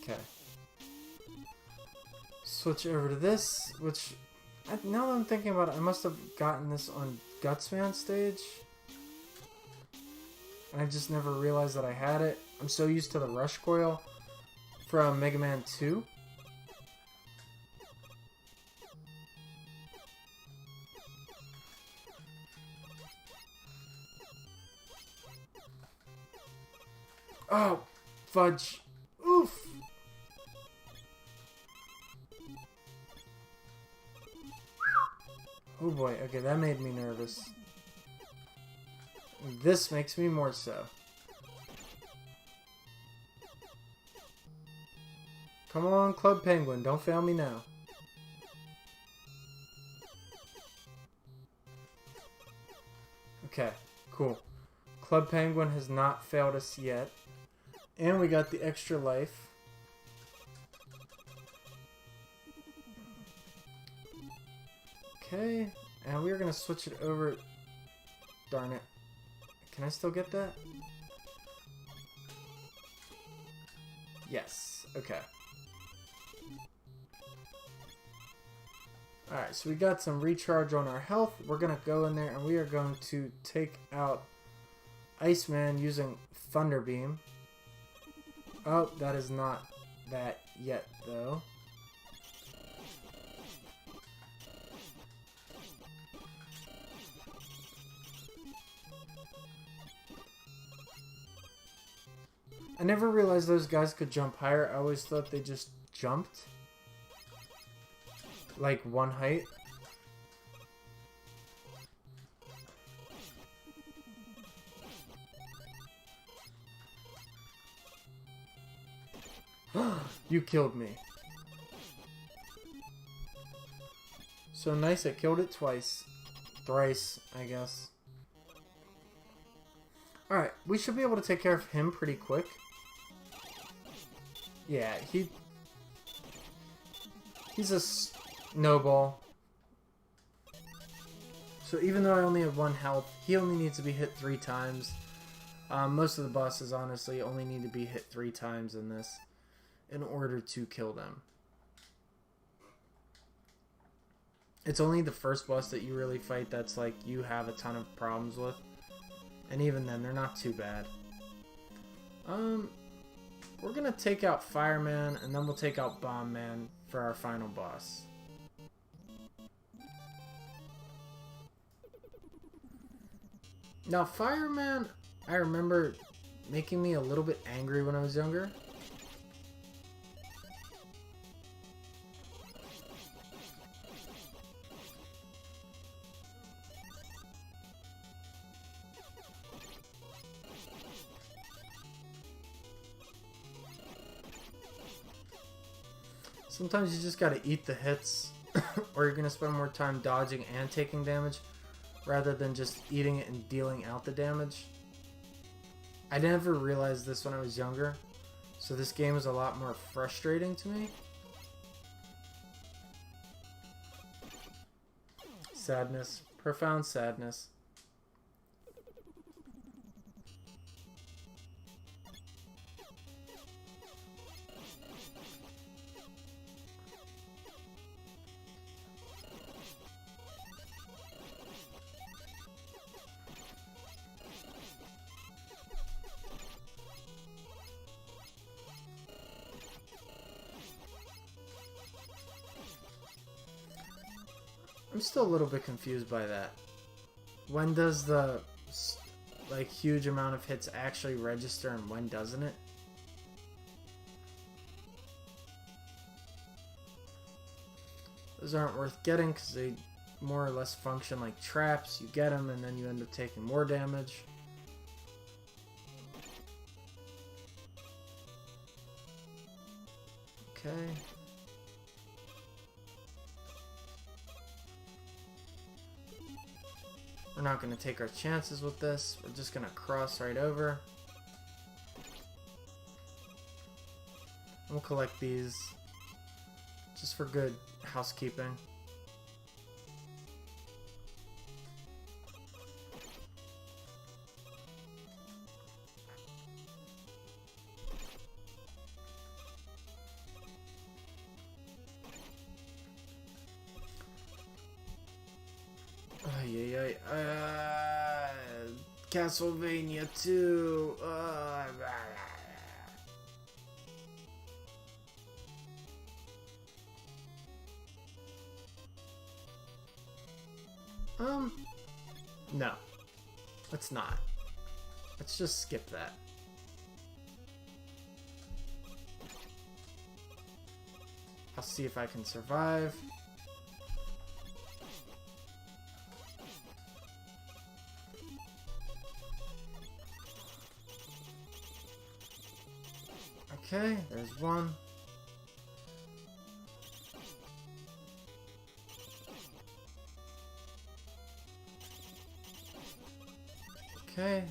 Okay. Switch over to this, which, now that I'm thinking about it, I must have gotten this on Gutsman stage. And I just never realized that I had it. I'm so used to the Rush Coil from Mega Man 2. Oh, fudge. Oof. Oh boy, okay, that made me nervous. This makes me more so. Come on, Club Penguin, don't fail me now. Okay, cool. Club Penguin has not failed us yet. And we got the extra life. Okay, and we're gonna switch it over. Darn it. Can I still get that? Yes, okay. Alright, so we got some recharge on our health. We're gonna go in there and we are going to take out Iceman using Thunder Beam. Oh, that is not that yet, though. I never realized those guys could jump higher. I always thought they just jumped. Like one height. You killed me. So nice, I killed it twice. Thrice, I guess. Alright, we should be able to take care of him pretty quick. Yeah, he's a snowball. So even though I only have 1 health, he only needs to be hit 3 times. Most of the bosses, honestly, only need to be hit 3 times in this in order to kill them. It's only the first boss that you really fight that's like you have a ton of problems with. And even then, they're not too bad. We're gonna take out Fireman, and then we'll take out Bomb Man for our final boss. Now, Fireman, I remember making me a little bit angry when I was younger. Sometimes you just gotta eat the hits, or you're gonna spend more time dodging and taking damage, rather than just eating it and dealing out the damage. I never realized this when I was younger, so this game is a lot more frustrating to me. Sadness. Profound sadness. I'm still a little bit confused by that. When does the like huge amount of hits actually register and when doesn't it? Those aren't worth getting because they more or less function like traps. You get them and then you end up taking more damage. Okay. We're not going to take our chances with this. We're just going to cross right over. We'll collect these just for good housekeeping. Castlevania 2. No. Let's not. Let's just skip that. I'll see if I can survive. Okay, there's one. Okay.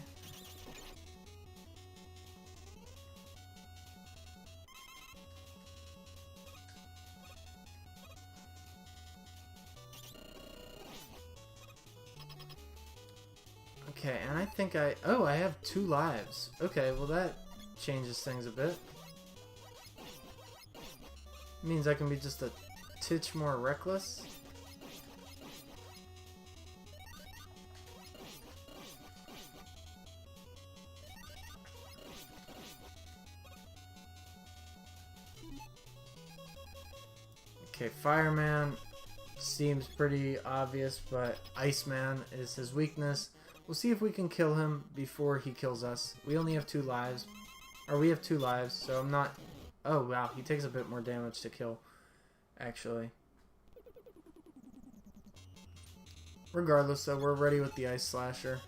Okay, and I think I have 2 lives. Okay, well that changes things a bit. Means I can be just a titch more reckless. Okay, Fireman seems pretty obvious, but Iceman is his weakness. We'll see if we can kill him before he kills us. We only have 2 lives. Or we have 2 lives, so I'm not... Oh, wow. He takes a bit more damage to kill, actually. Regardless, though, we're ready with the Ice Slasher.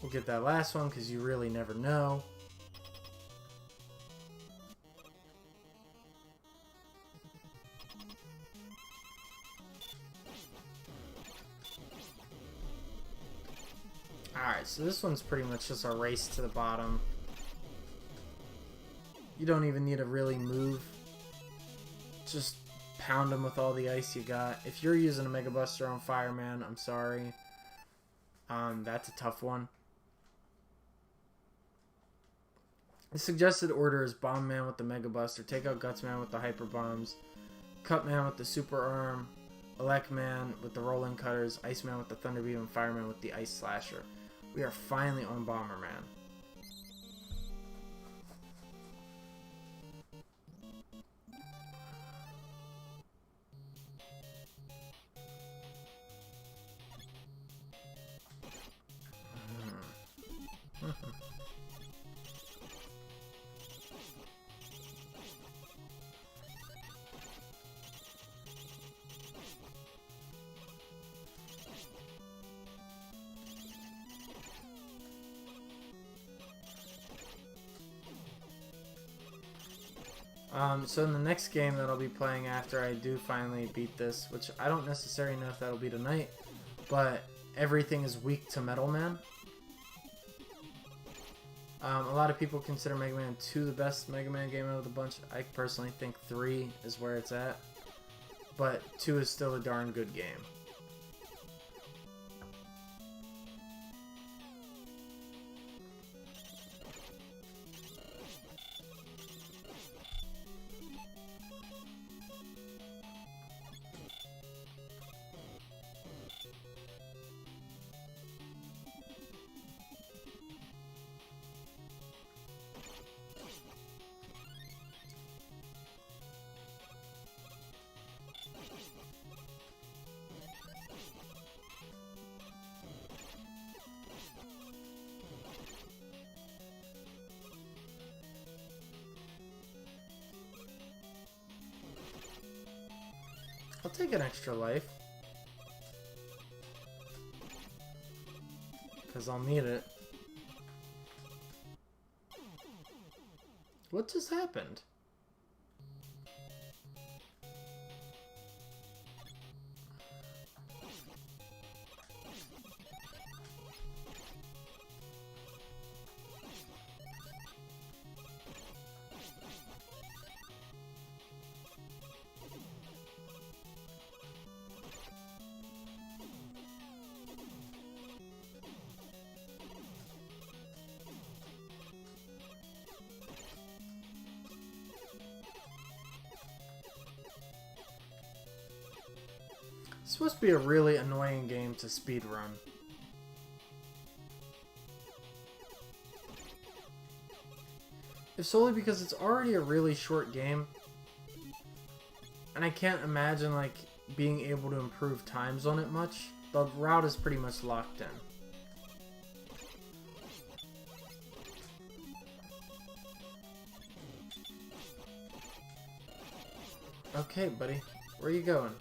We'll get that last one, because you really never know. Alright, so this one's pretty much just a race to the bottom. You don't even need to really move. Just pound them with all the ice you got. If you're using a Mega Buster on Fireman, I'm sorry. That's a tough one. The suggested order is Bomb Man with the Mega Buster, take out Guts Man with the Hyper Bombs, Cut Man with the Super Arm, Elect Man with the Rolling Cutters, Ice Man with the Thunder Beam, and Fireman with the Ice Slasher. We are finally on Bomberman. So in the next game that I'll be playing after I do finally beat this, which I don't necessarily know if that'll be tonight, but everything is weak to Metal Man. A lot of people consider Mega Man 2 the best Mega Man game out of the bunch. I personally think 3 is where it's at, but 2 is still a darn good game. I'll take an extra life. Because I'll need it. What just happened? It's supposed to be a really annoying game to speedrun. If solely because it's already a really short game, and I can't imagine like being able to improve times on it much. The route is pretty much locked in. Okay, buddy. Where are you going?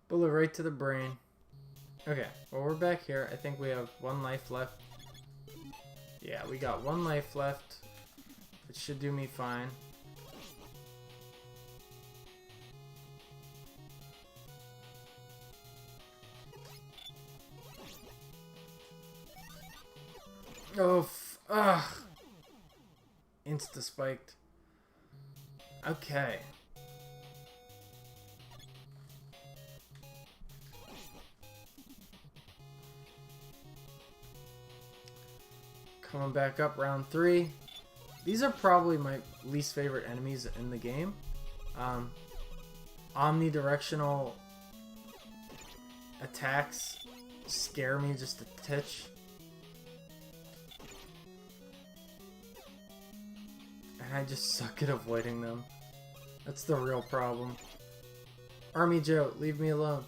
Bullet right to the brain. Okay, well we're back here. I think we have 1 life left. Yeah, we got 1 life left. It should do me fine. Oh, ugh. Insta-spiked. Okay. Coming back up, round 3. These are probably my least favorite enemies in the game. Omnidirectional attacks scare me just a titch. And I just suck at avoiding them. That's the real problem. Army Joe, leave me alone.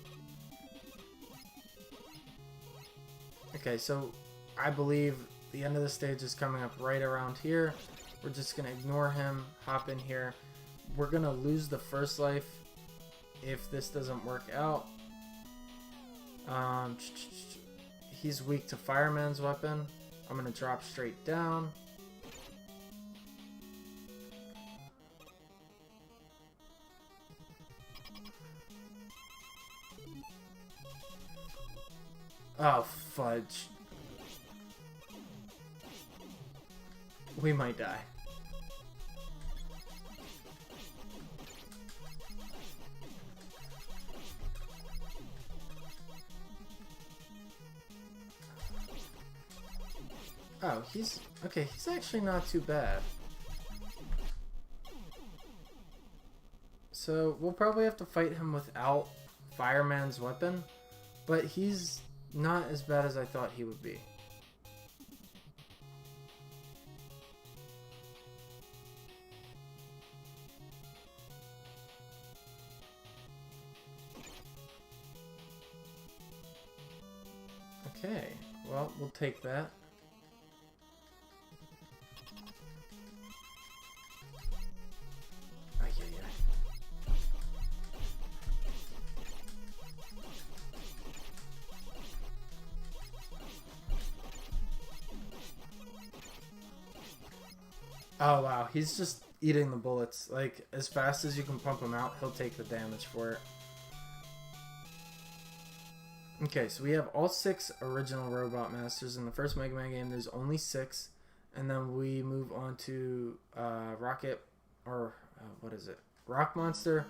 Okay, so I believe the end of the stage is coming up right around here. We're just going to ignore him, hop in here. We're going to lose the first life if this doesn't work out. He's weak to Fireman's weapon. I'm going to drop straight down. Oh, fudge. We might die. Oh, he's... Okay, he's actually not too bad. So, we'll probably have to fight him without Fireman's weapon, but he's not as bad as I thought he would be. Okay, well, we'll take that. Ay, ay, ay. Oh wow, he's just eating the bullets. Like, as fast as you can pump him out, he'll take the damage for it. Okay, so we have all 6 original Robot Masters. In the first Mega Man game, there's only 6. And then we move on to Rocket, or what is it? Rock Monster,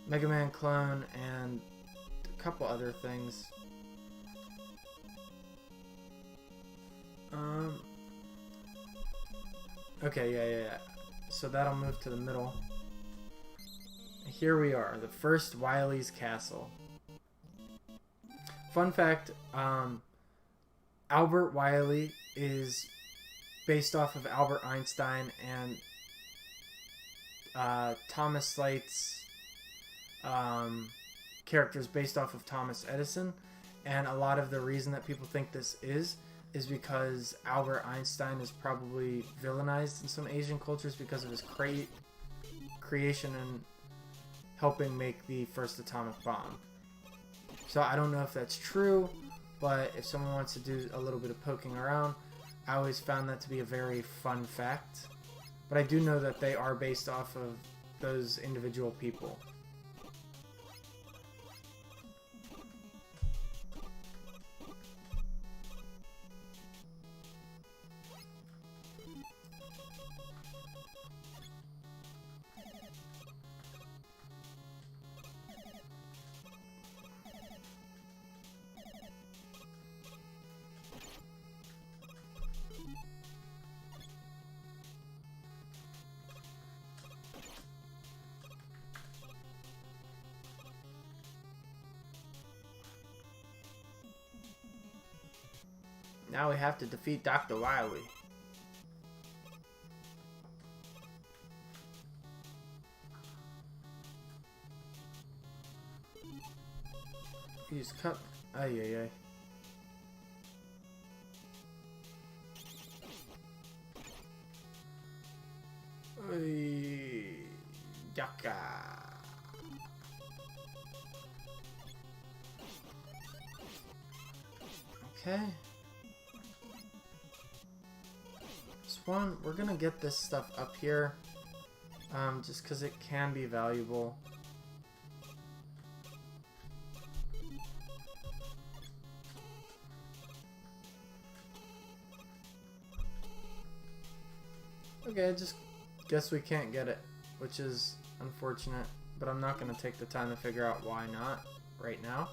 Mega Man Clone, and a couple other things. Okay, yeah. So that'll move to the middle. Here we are, the first Wily's Castle. Fun fact, Albert Wily is based off of Albert Einstein, and Thomas Slight's character is based off of Thomas Edison. And a lot of the reason that people think this is because Albert Einstein is probably villainized in some Asian cultures because of his creation and helping make the first atomic bomb. So I don't know if that's true, but if someone wants to do a little bit of poking around, I always found that to be a very fun fact. But I do know that they are based off of those individual people. Now we have to defeat Dr. Wily. He's cut. Ay, ay, ay. Ay, yaka. Okay. This one, we're gonna get this stuff up here, just because it can be valuable. Okay, I just guess we can't get it, which is unfortunate, but I'm not gonna take the time to figure out why not right now.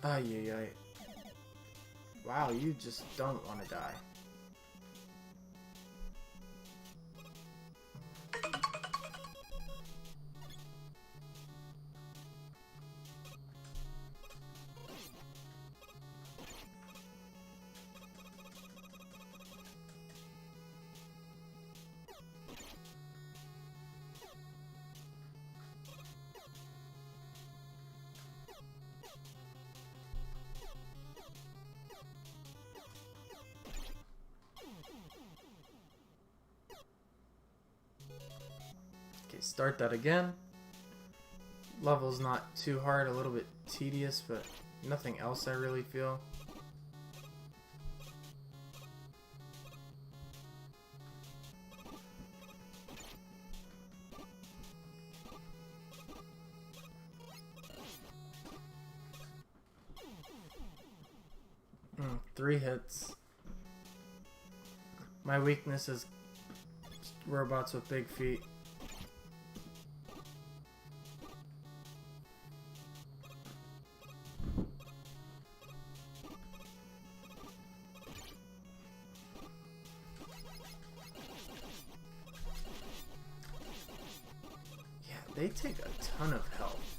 Ay, ay, ay. Wow, you just don't want to die. Okay, start that again. Level's not too hard, a little bit tedious, but nothing else I really feel. Three hits. My weakness is robots with big feet. they take a ton of health.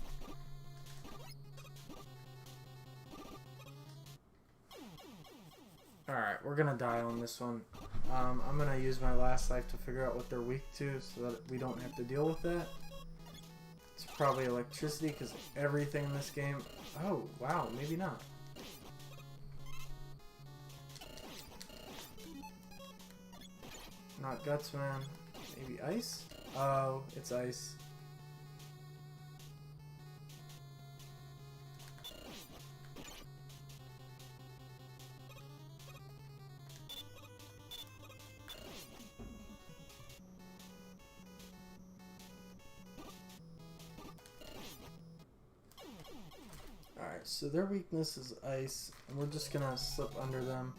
Alright, we're gonna die on this one. I'm gonna use my last life to figure out what they're weak to so that we don't have to deal with that. It's probably electricity because everything in this game... Oh, wow, maybe not. Not Guts Man. Maybe ice? Oh, it's ice. Alright, so their weakness is ice, and we're just gonna slip under them.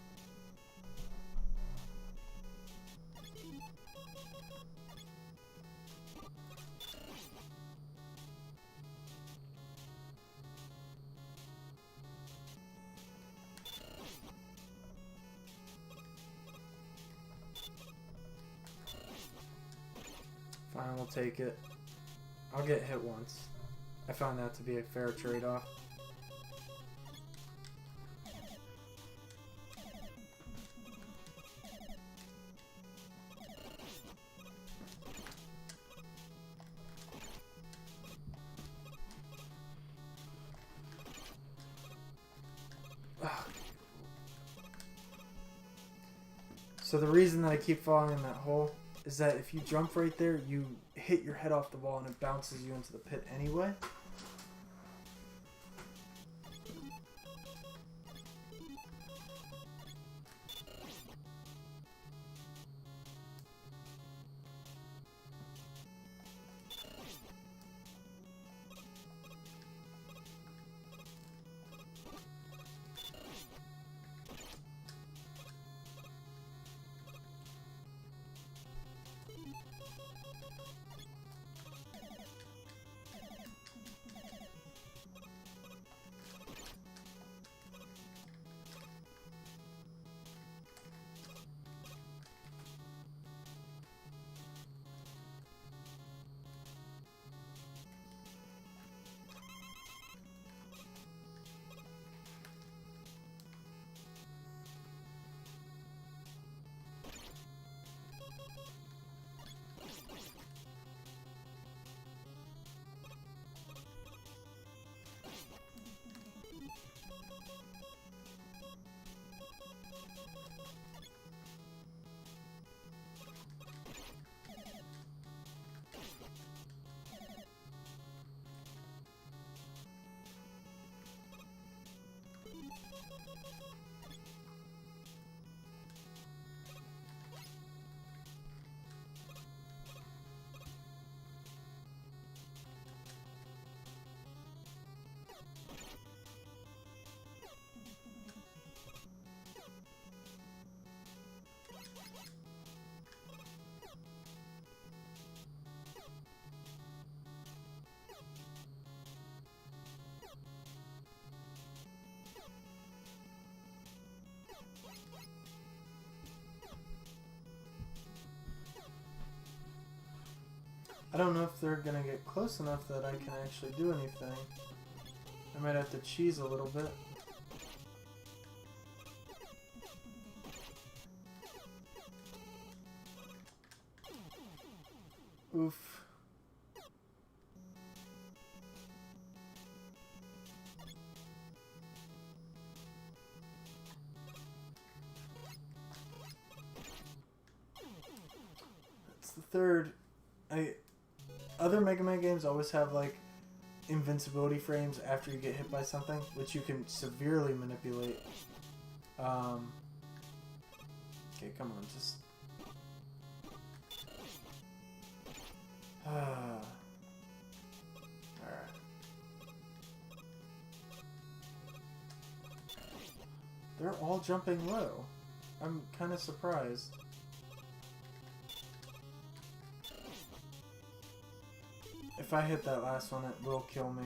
Fine, we'll take it. I'll get hit once. I found that to be a fair trade-off. So the reason that I keep falling in that hole is that if you jump right there, you hit your head off the wall and it bounces you into the pit anyway. I don't know if they're gonna get close enough that I can actually do anything. I might have to cheese a little bit. Oof. That's the third. Other Mega Man games always have like invincibility frames after you get hit by something, which you can severely manipulate. Okay, come on, just... Alright. They're all jumping low. I'm kind of surprised. If I hit that last one, it will kill me.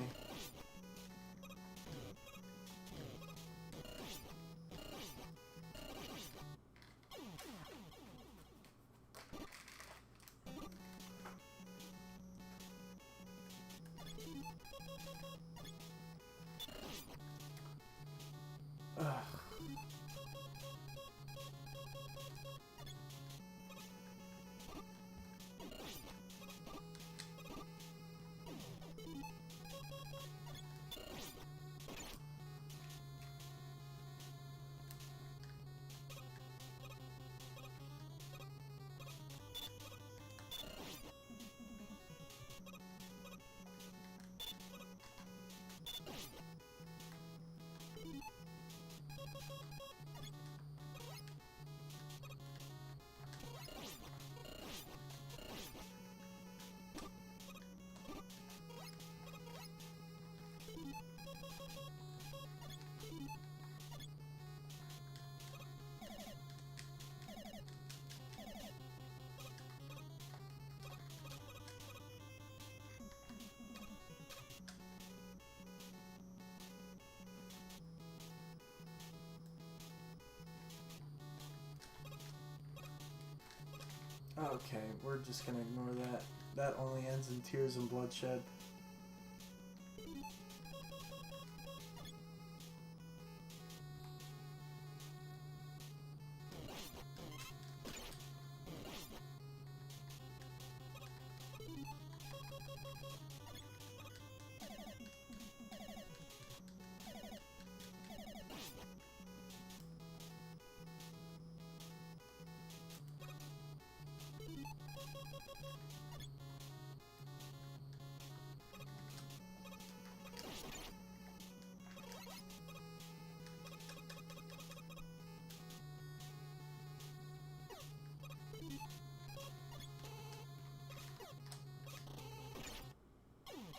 Okay, we're just gonna ignore that. That only ends in tears and bloodshed.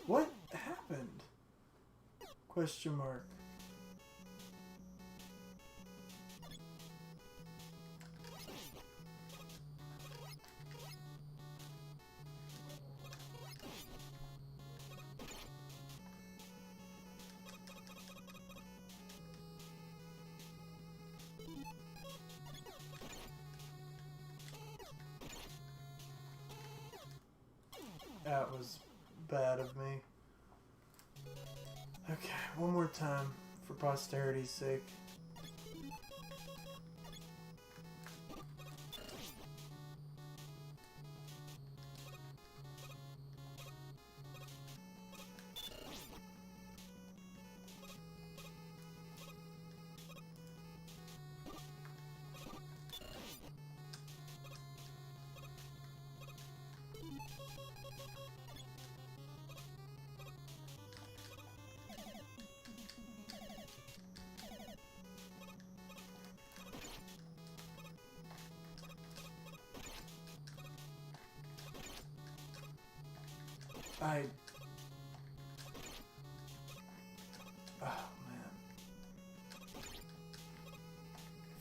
What happened? Question mark. That was bad of me. Okay, one more time for posterity's sake. Oh man.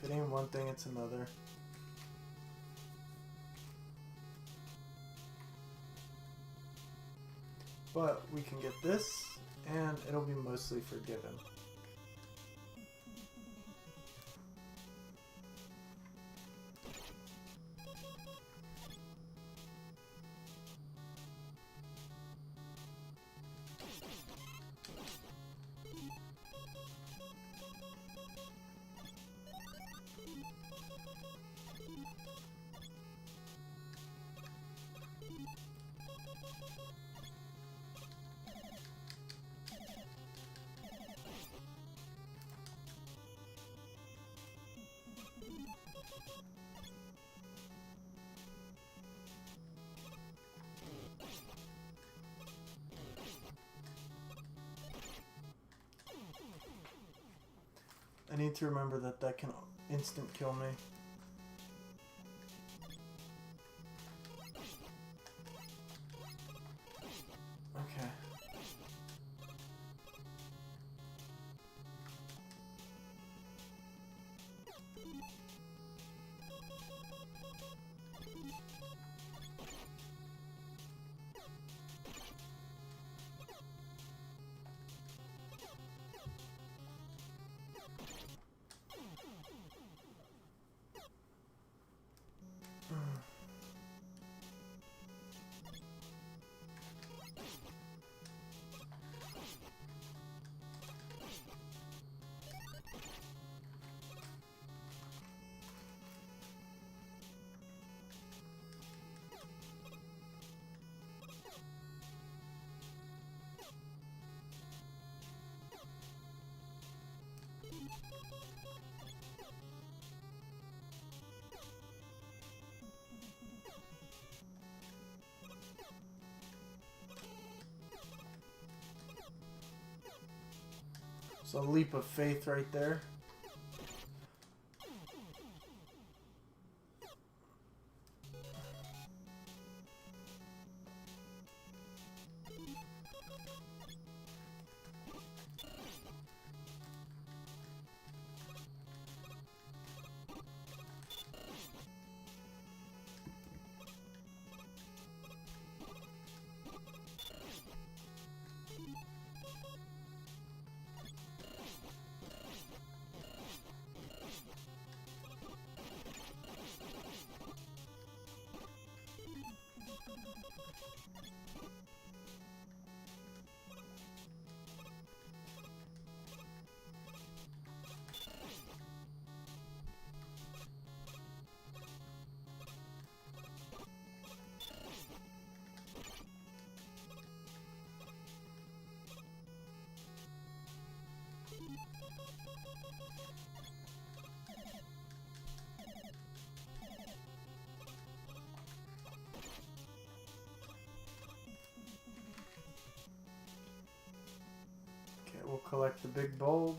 If it ain't one thing, it's another. But we can get this, and it'll be mostly forgiven. I need to remember that that can instant kill me. Okay. So a leap of faith right there. collect the big bulb.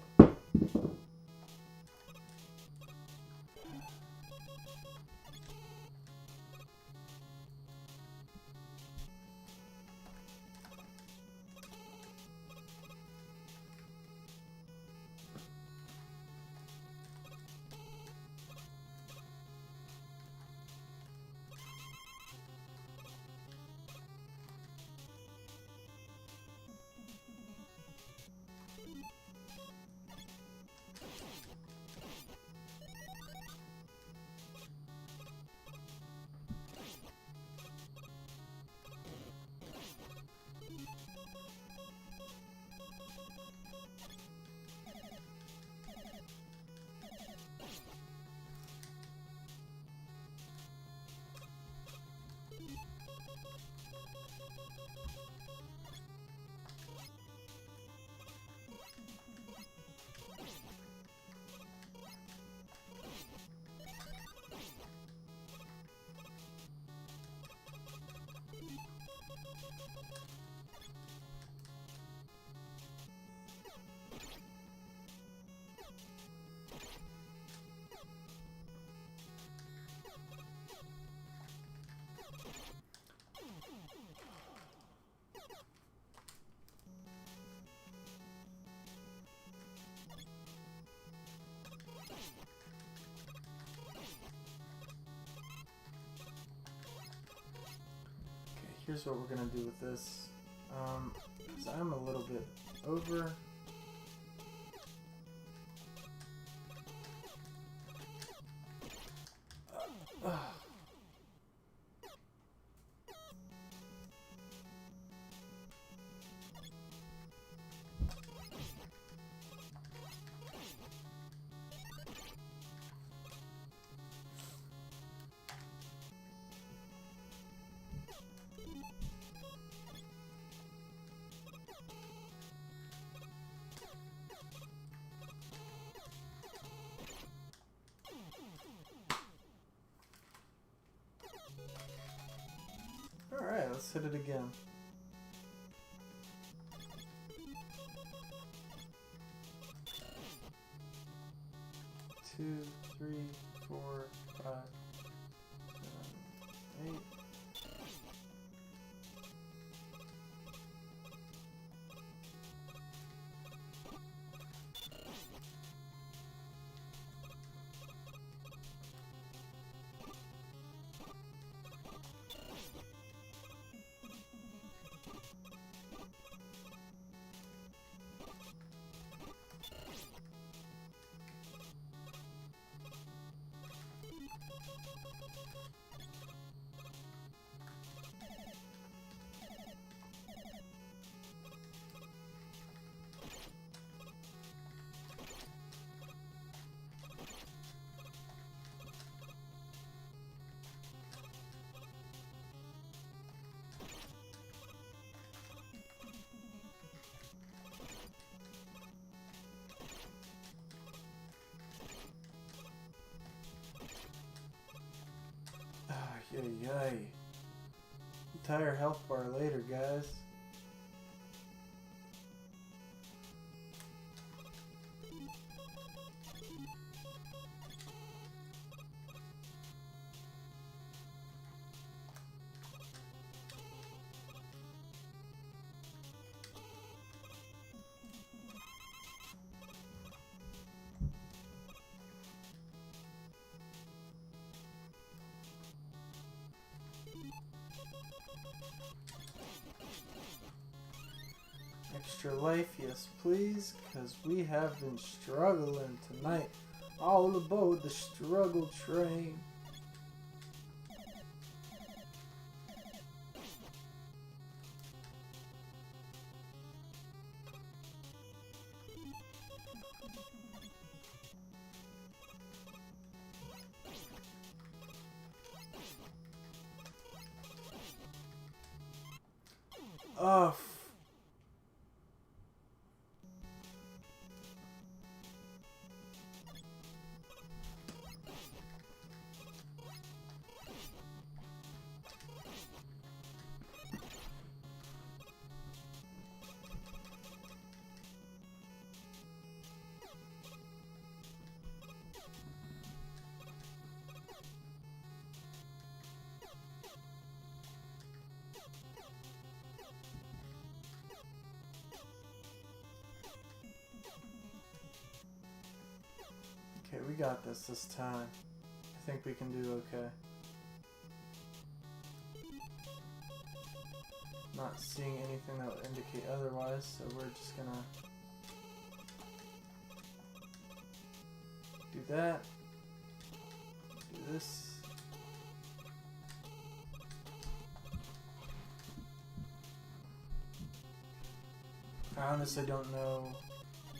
Here's what we're gonna do with this. Because I'm a little bit over. Alright, let's hit it again. Two, three, 4, 5, 7, 8. Yay. Entire health bar later, guys. Extra life, yes please, because we have been struggling tonight. All aboard the struggle train. Oh, Okay, we got this time. I think we can do okay. Not seeing anything that would indicate otherwise, so we're just gonna do that. Do this. I honestly don't know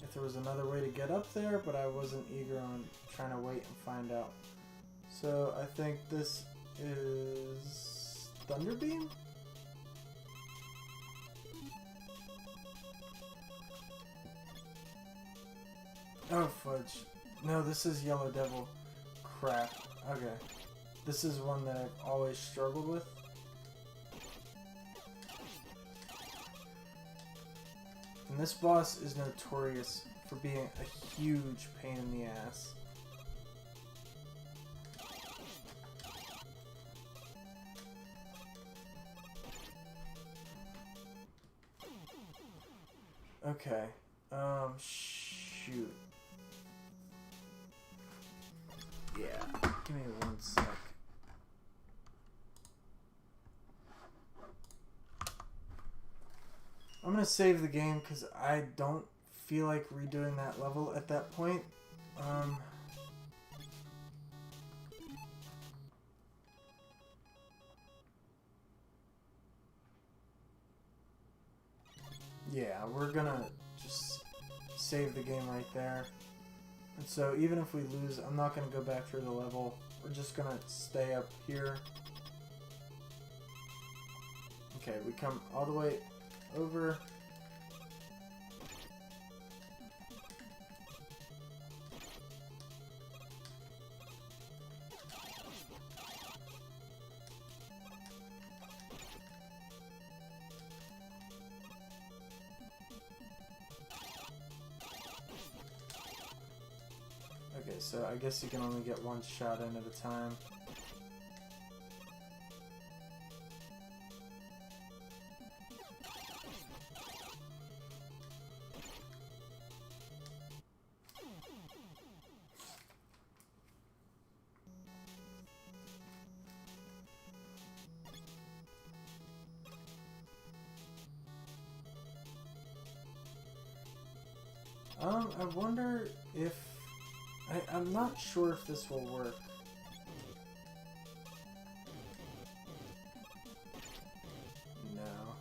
if there was another way to get up there, but I wasn't eager on trying to wait and find out. So I think this is Thunderbeam? Oh, fudge. No, this is Yellow Devil. Crap. Okay. This is one that I've always struggled with. And this boss is notorious for being a huge pain in the ass. Okay. Shoot. Yeah. Give me 1 sec. I'm gonna save the game because I don't feel like redoing that level at that point. Yeah, we're gonna just save the game right there. And so even if we lose, I'm not gonna go back through the level. We're just gonna stay up here. Okay, we come all the way over. Okay, so I guess you can only get one shot in at a time. I wonder if... I'm not sure if this will work. No.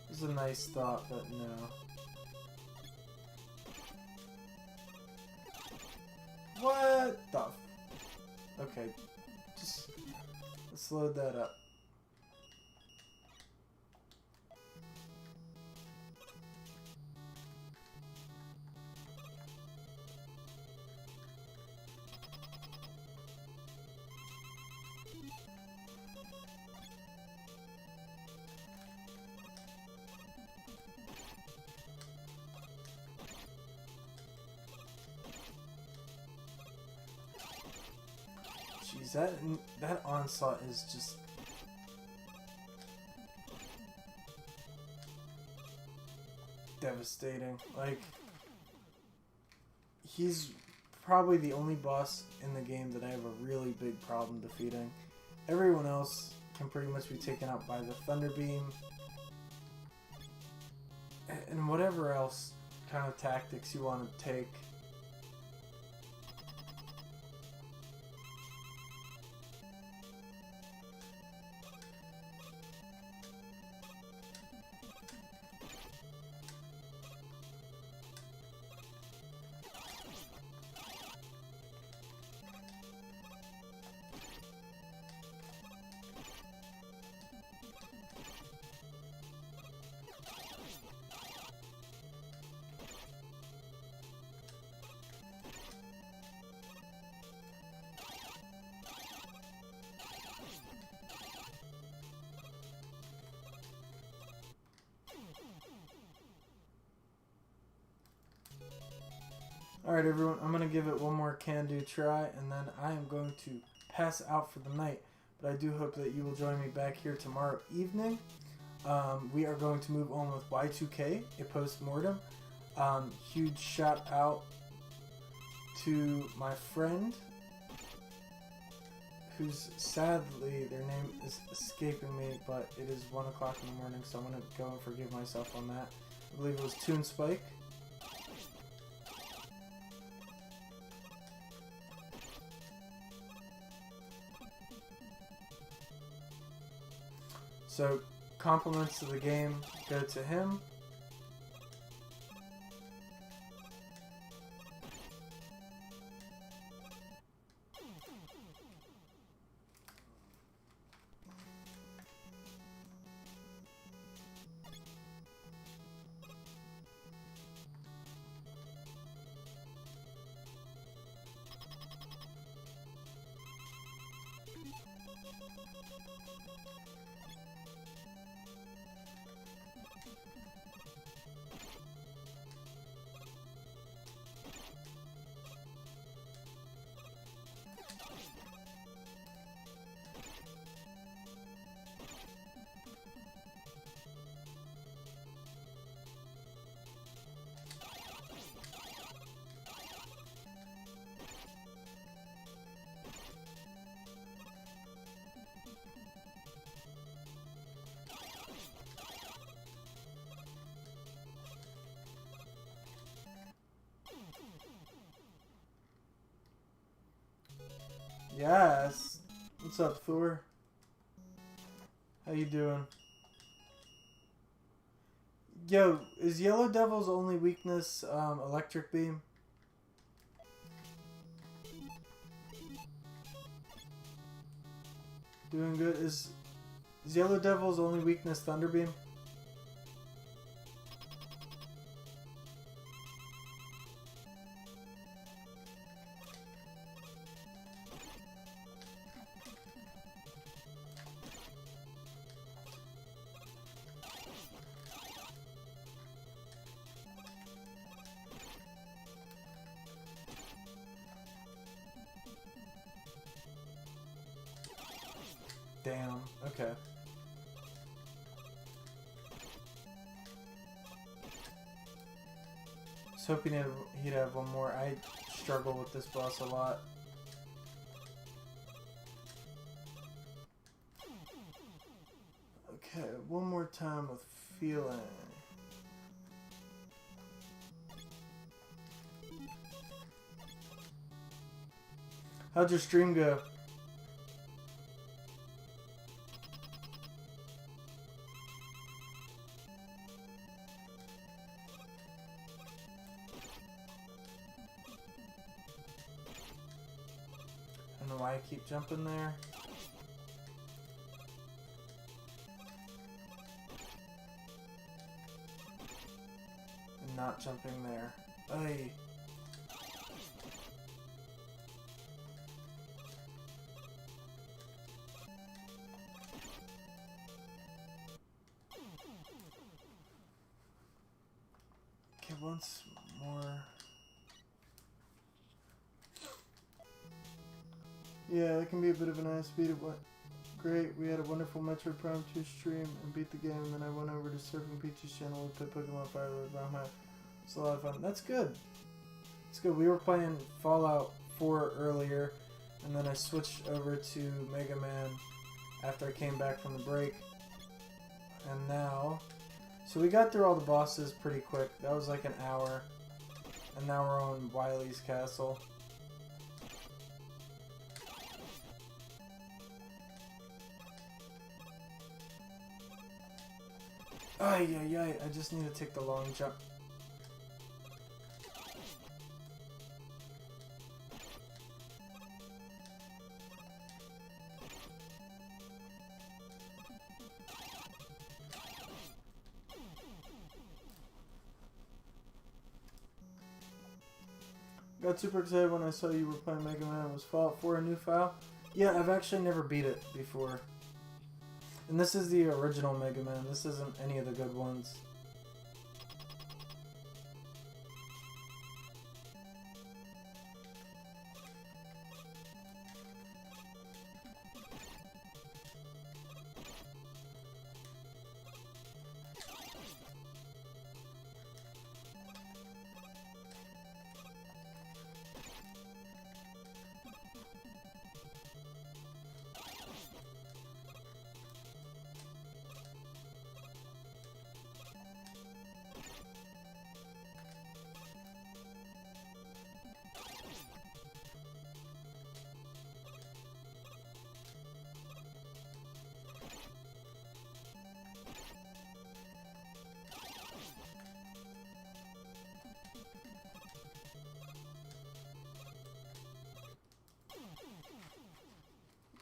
This is a nice thought, but no. What the... Okay. Just... let's load that up. Jeez, that onslaught is just... devastating. Like, he's probably the only boss in the game that I have a really big problem defeating. Everyone else can pretty much be taken out by the Thunder Beam and whatever else kind of tactics you want to take. Alright everyone, I'm going to give it one more can-do try, and then I am going to pass out for the night. But I do hope that you will join me back here tomorrow evening. We are going to move on with Y2K, a post-mortem. Huge shout out to my friend, who's sadly, their name is escaping me, but it is 1 o'clock in the morning, so I'm going to go and forgive myself on that. I believe it was Toon Spike. So, compliments to the game go to him. Yes. What's up, Thor? How you doing? Yo, is Yellow Devil's only weakness Electric Beam? Doing good. Is Yellow Devil's only weakness Thunder Beam? Damn. Okay. I was hoping he'd have one more. I struggle with this boss a lot. Okay, one more time with feeling. How'd your stream go? I don't know why I keep jumping there. And not jumping there. Ay. Okay, once more. Yeah, that can be a bit of an ass beat. It went great. We had a wonderful Metroid Prime 2 stream and beat the game, and then I went over to Surfing Peach's channel and played Pokemon Fire Red Brahma. It's a lot of fun. That's good. It's good. We were playing Fallout 4 earlier, and then I switched over to Mega Man after I came back from the break. And now... So we got through all the bosses pretty quick. That was like an hour. And now we're on Wily's Castle. Ay, ay, ay. I just need to take the long jump. Got super excited when I saw you were playing Mega Man. Was Fallout 4 a new file? Yeah, I've actually never beat it before. And this is the original Mega Man. This isn't any of the good ones.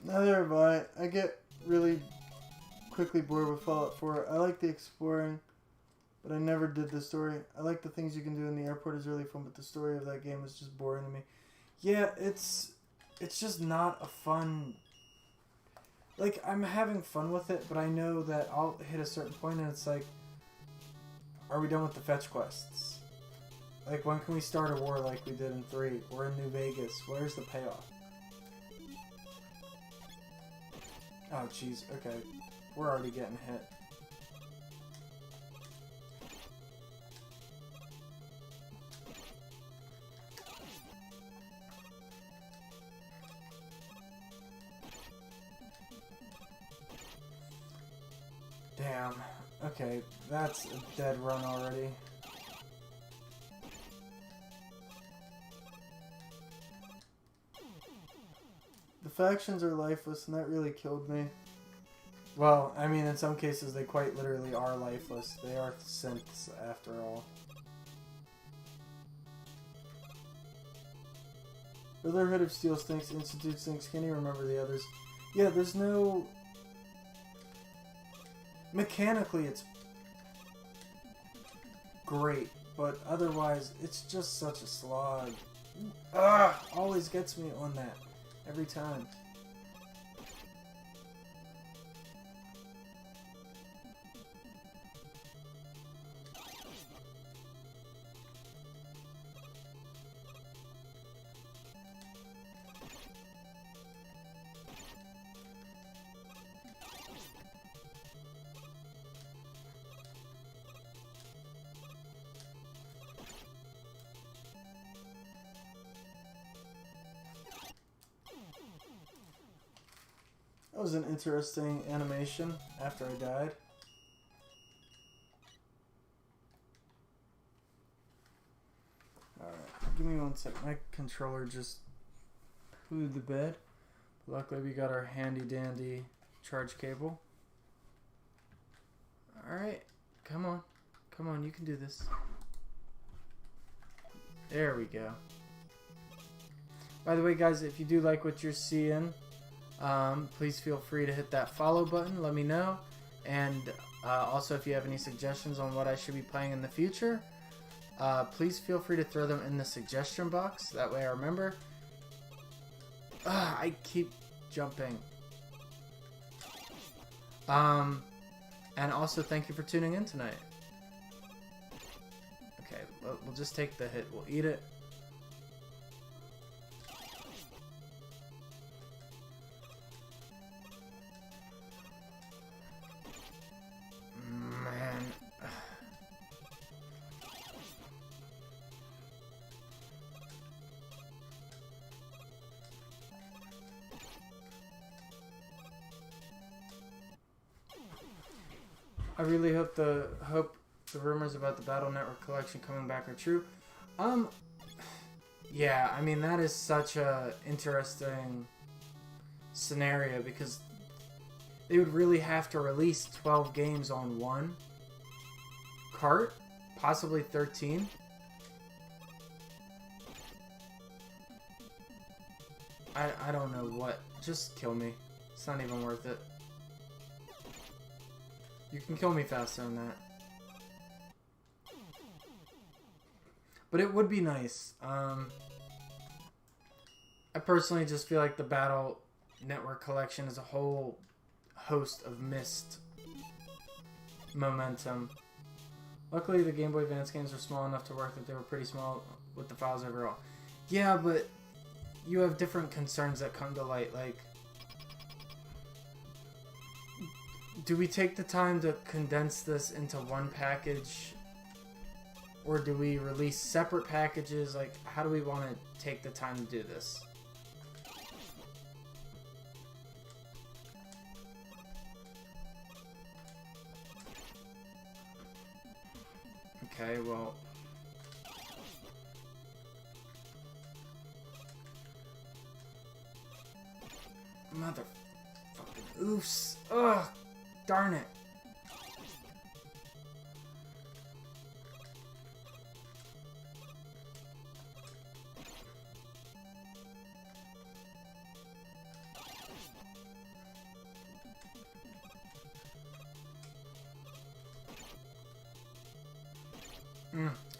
Neither have I. I get really quickly bored with Fallout 4. I like the exploring, but I never did the story. I like the things you can do in the airport is really fun, but the story of that game is just boring to me. Yeah, it's just not a fun... Like, I'm having fun with it, but I know that I'll hit a certain point and it's like, are we done with the fetch quests? Like, when can we start a war like we did in 3? We're in New Vegas. Where's the payoff? Oh, jeez. Okay. We're already getting hit. Damn. Okay, that's a dead run already. The factions are lifeless, and that really killed me. Well, I mean, in some cases, they quite literally are lifeless. They are synths, after all. Brotherhood of Steel stinks, Institute stinks, can't even remember the others. Yeah, there's no... Mechanically, it's great, but otherwise, it's just such a slog. Ugh! Always gets me on that. Every time. That was an interesting animation after I died. Alright, give me one sec. My controller just flew to bed. Luckily we got our handy dandy charge cable. Alright, come on. Come on, you can do this. There we go. By the way, guys, if you do like what you're seeing, please feel free to hit that follow button. Let me know. And also, if you have any suggestions on what I should be playing in the future, please feel free to throw them in the suggestion box. That way I remember. I keep jumping. And also, thank you for tuning in tonight. Okay, we'll just take the hit. We'll eat it. Man. I really hope the rumors about the Battle Network collection coming back are true. Yeah, I mean, that is such a interesting scenario because they would really have to release 12 games on one cart, possibly 13. I don't know what. Just kill me. It's not even worth it. You can kill me faster than that. But it would be nice. I personally just feel like the Battle Network collection is a whole host of missed momentum. Luckily, the Game Boy Advance games are small enough to work that they were pretty small with the files overall. Yeah, but you have different concerns that come to light, like, do we take the time to condense this into one package? Or do we release separate packages? Like, how do we want to take the time to do this? Okay, well... Motherfucking oofs. Ugh! Darn it.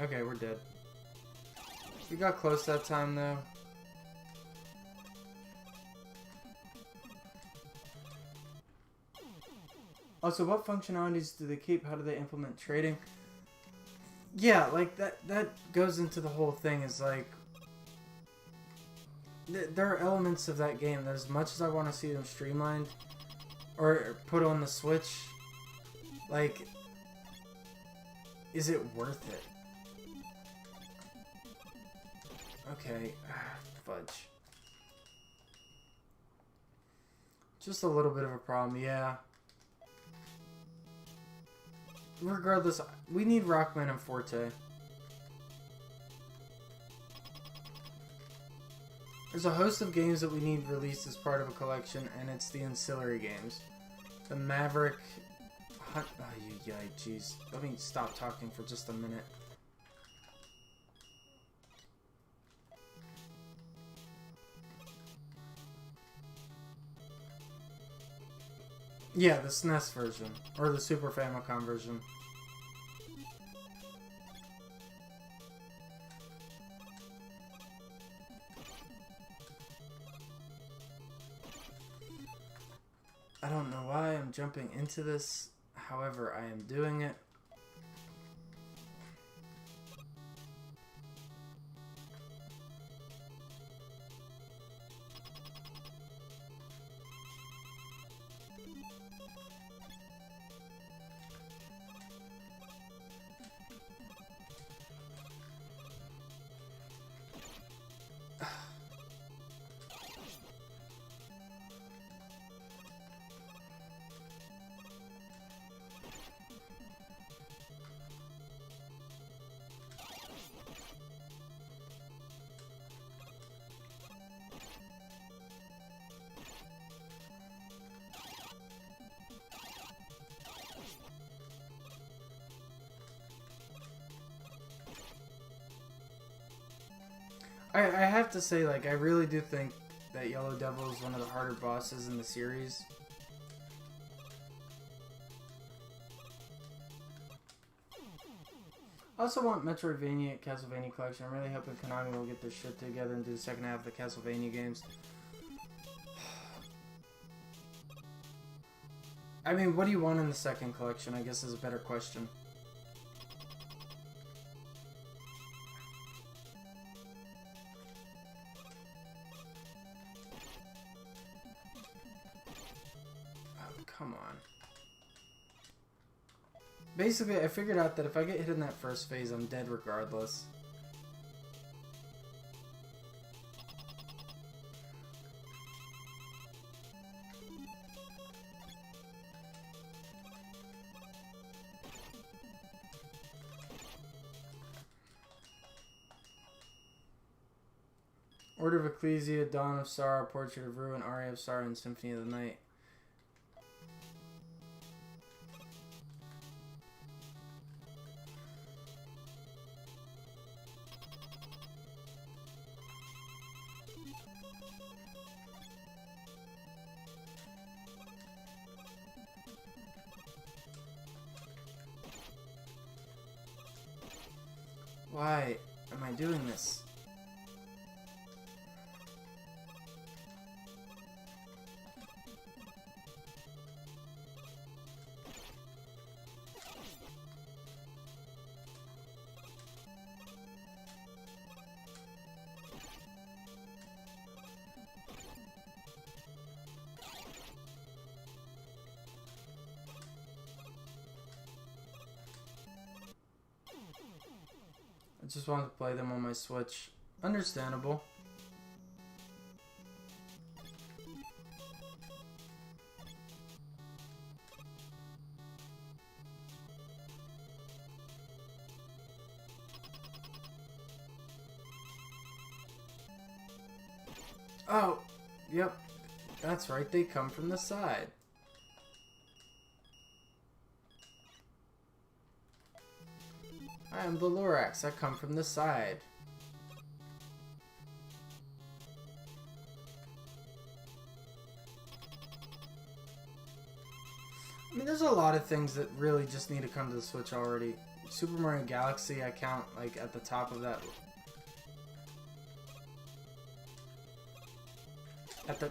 Okay, we're dead. We got close that time, though. Also, what functionalities do they keep? How do they implement trading? Yeah, like, that goes into the whole thing, is like... There are elements of that game that as much as I want to see them streamlined, or put on the Switch, like... Is it worth it? Okay, fudge. Just a little bit of a problem, yeah. Regardless, we need Rockman and Forte. There's a host of games that we need released as part of a collection, and it's the ancillary games. The Maverick... Oh, yeah, jeez. Let me stop talking for just a minute. Yeah, the SNES version. Or the Super Famicom version. I don't know why I'm jumping into this. However, I am doing it. I have to say, like, I really do think that Yellow Devil is one of the harder bosses in the series. I also want Metroidvania Castlevania Collection. I'm really hoping Konami will get their shit together and do the second half of the Castlevania games. I mean, what do you want in the second collection, I guess, is a better question. Come on. Basically, I figured out that if I get hit in that first phase, I'm dead regardless. Order of Ecclesia, Dawn of Sorrow, Portrait of Ruin, Aria of Sorrow, and Symphony of the Night. Why am I doing this? I just wanted to play them on my Switch. Understandable. Oh, yep. That's right, they come from the side. I am the Lorax. I come from the side. I mean, there's a lot of things that really just need to come to the Switch already. Super Mario Galaxy, I count like at the top of that. At the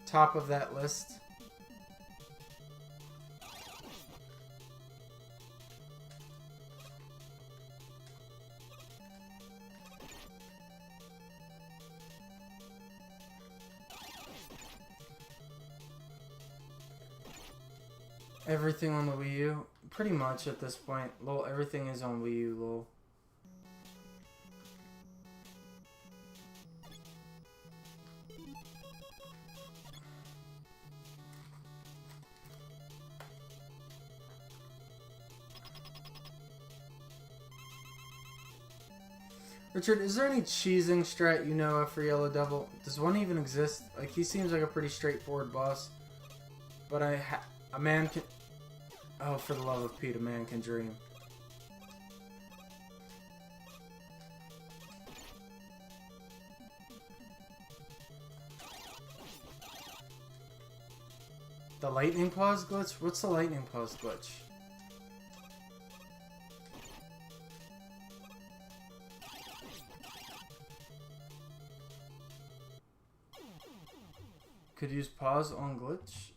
top of that list. Everything on the Wii U? Pretty much at this point. Lol, everything is on Wii U, lol. Richard, is there any cheesing strat you know of for Yellow Devil? Does one even exist? Like, he seems like a pretty straightforward boss. But a man can... Oh, for the love of Pete, a man can dream. The lightning pause glitch? What's the lightning pause glitch? Could use pause on glitch?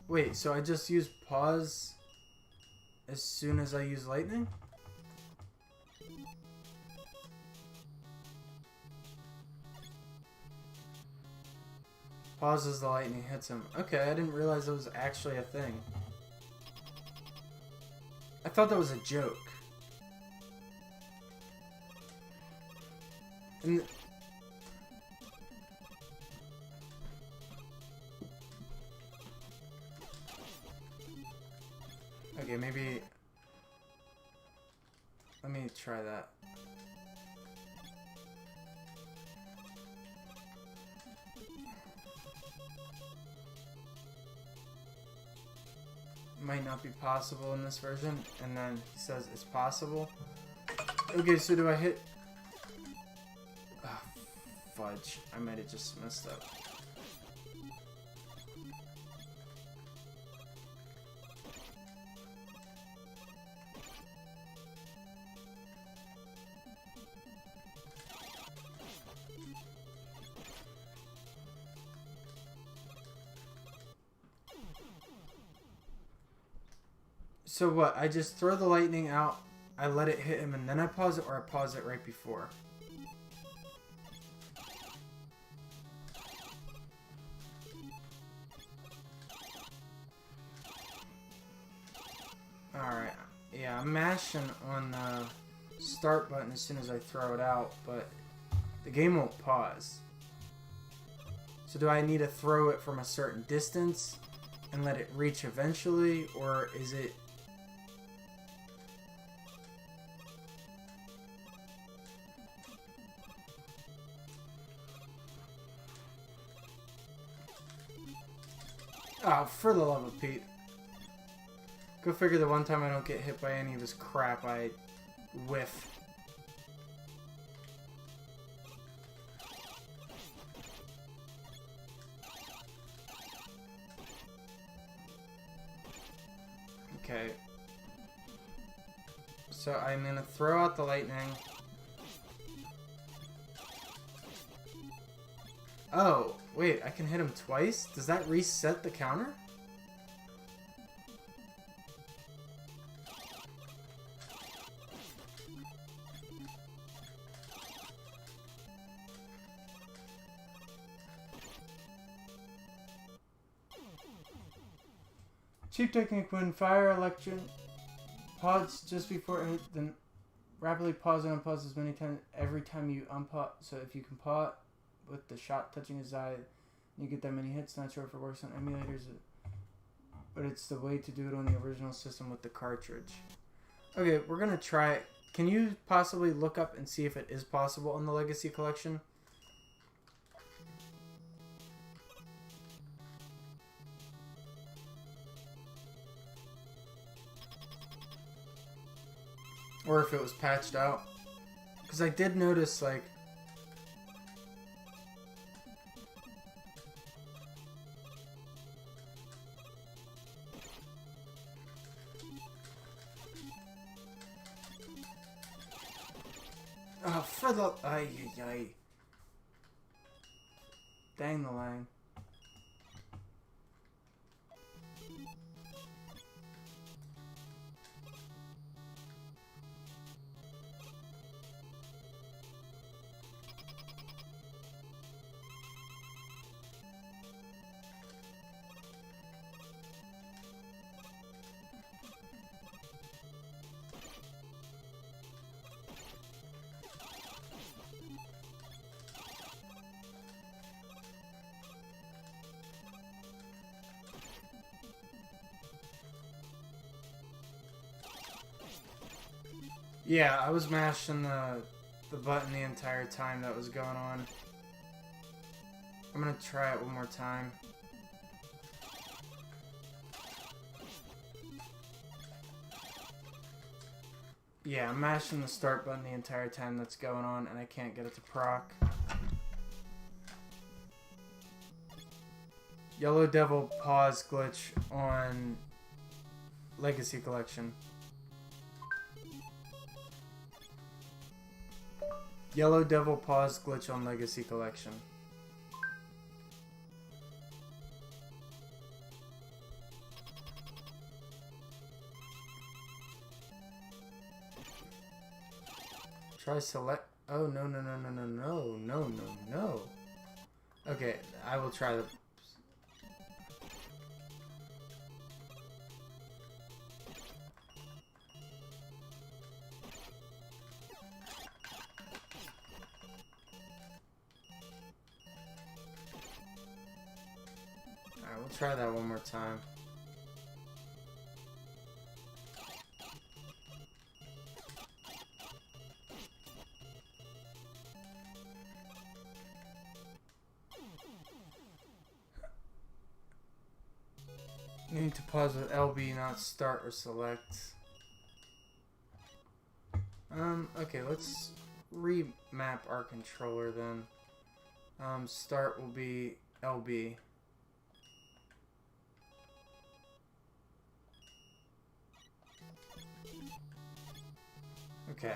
Wait, so I just use pause as soon as I use lightning? Pause as the lightning hits him. Okay, I didn't realize it was actually a thing. I thought that was a joke. And okay, maybe... Let me try that. Might not be possible in this version, and then he says it's possible. Okay, so do I hit... Oh, fudge. I might have just messed up. So what? I just throw the lightning out, I let it hit him, and then I pause it, or I pause it right before? Alright. Yeah, I'm mashing on the start button as soon as I throw it out, but the game won't pause. So do I need to throw it from a certain distance and let it reach eventually, or is it... Oh, for the love of Pete. Go figure, the one time I don't get hit by any of his crap, I whiff. Okay. So I'm gonna throw out the lightning. Oh, wait, I can hit him twice? Does that reset the counter? Cheap technique: when fire electron pause just before it, then rapidly pause and unpause as many times every time you unpause. So if you can pause with the shot touching his eye, you get that many hits. Not sure if it works on emulators, but it's the way to do it on the original system with the cartridge. Okay, we're gonna try it. Can you possibly look up and see if it is possible on the Legacy Collection? Or if it was patched out. Because I did notice, like... Oh, for the... Ay, ay, ay. Dang the line. Yeah, I was mashing the button the entire time that was going on. I'm gonna try it one more time. Yeah, I'm mashing the start button the entire time that's going on, and I can't get it to proc. Yellow Devil pause glitch on Legacy Collection. Yellow Devil pause glitch on Legacy Collection. Try select. Oh, no, no, no, no, no, no, no, no, no. Okay, I will try the... Alright, we'll try that one more time. You need to pause with LB, not start or select. Okay, let's remap our controller then. Start will be LB. Okay.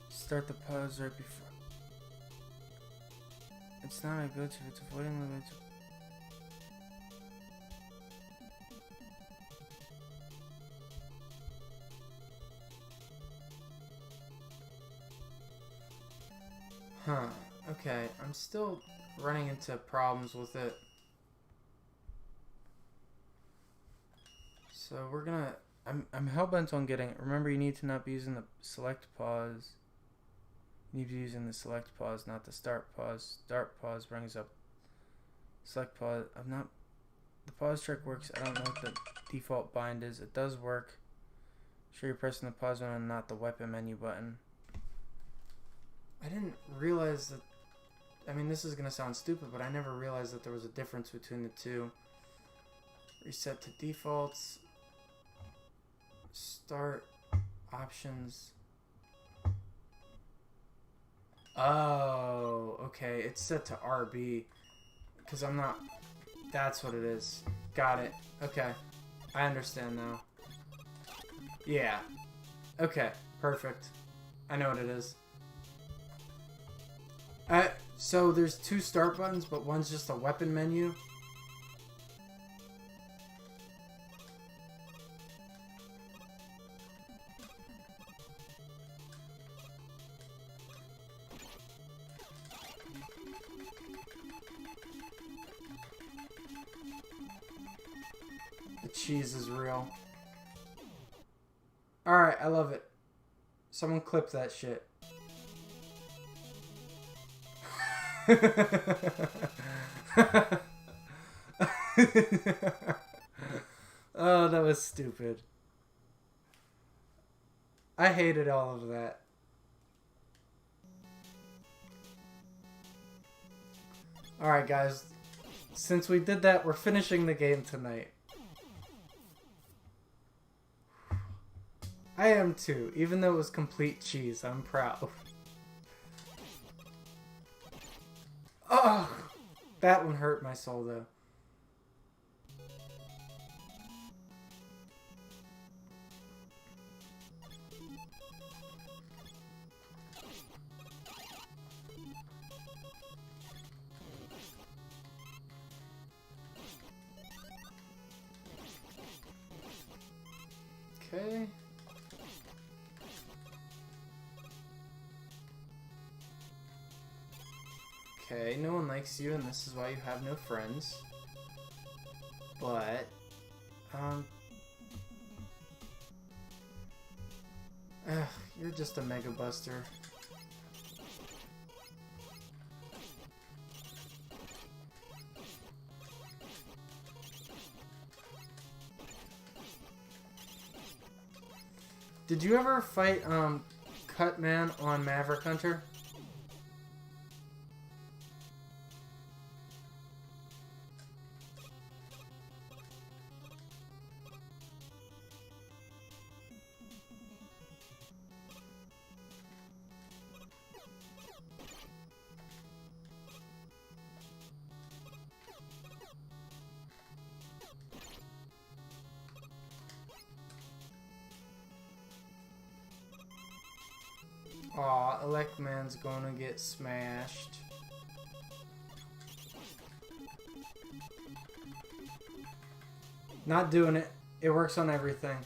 Start the pause right before. It's not a go-to, it's avoiding the go-to. Huh. Okay, I'm still running into problems with it. So we're gonna... I'm hell-bent on getting... Remember, you need to not be using the select pause. You need to be using the select pause, not the start pause. Start pause brings up select pause. I'm not... The pause trick works. I don't know what the default bind is. It does work. Sure you're pressing the pause button and not the weapon menu button. I didn't realize that... I mean, this is going to sound stupid, but I never realized that there was a difference between the two. Reset to defaults. Start. Options. Oh, okay. It's set to RB. Because I'm not... That's what it is. Got it. Okay. I understand now. Yeah. Okay. Perfect. I know what it is. So there's two start buttons, but one's just a weapon menu. The cheese is real. Alright, I love it. Someone clip that shit. Oh, that was stupid. I hated all of that. Alright, guys. Since we did that, we're finishing the game tonight. I am too. Even though it was complete cheese, I'm proud. Oh! That one hurt my soul, though. Okay. Okay, no one likes you, and this is why you have no friends. But, you're just a Mega Buster. Did you ever fight, Cutman on Maverick Hunter? Aw, Electman's gonna get smashed. Not doing it. It works on everything.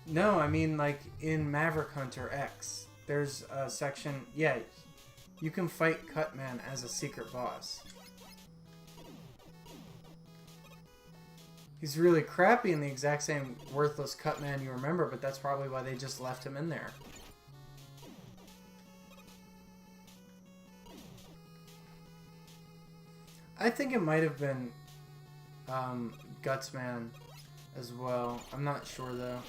No, I mean like in Maverick Hunter X. There's a section... Yeah, you can fight Cutman as a secret boss. He's really crappy and the exact same worthless Cutman you remember, but that's probably why they just left him in there. I think it might have been Gutsman as well. I'm not sure though.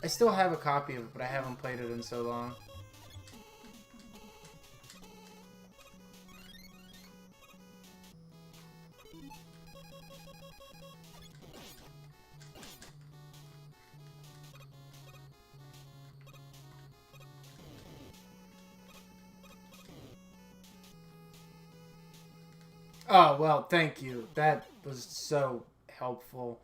I still have a copy of it, but I haven't played it in so long. Oh, well, thank you. That was so helpful.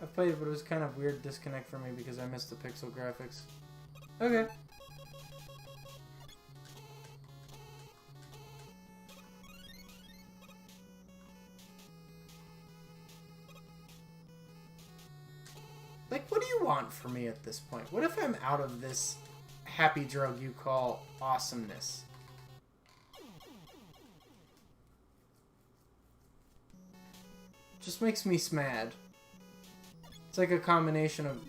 I played it, but it was kind of weird disconnect for me because I missed the pixel graphics. Okay. Like, what do you want from me at this point? What if I'm out of this happy drug you call awesomeness? Just makes me smad. It's like a combination of...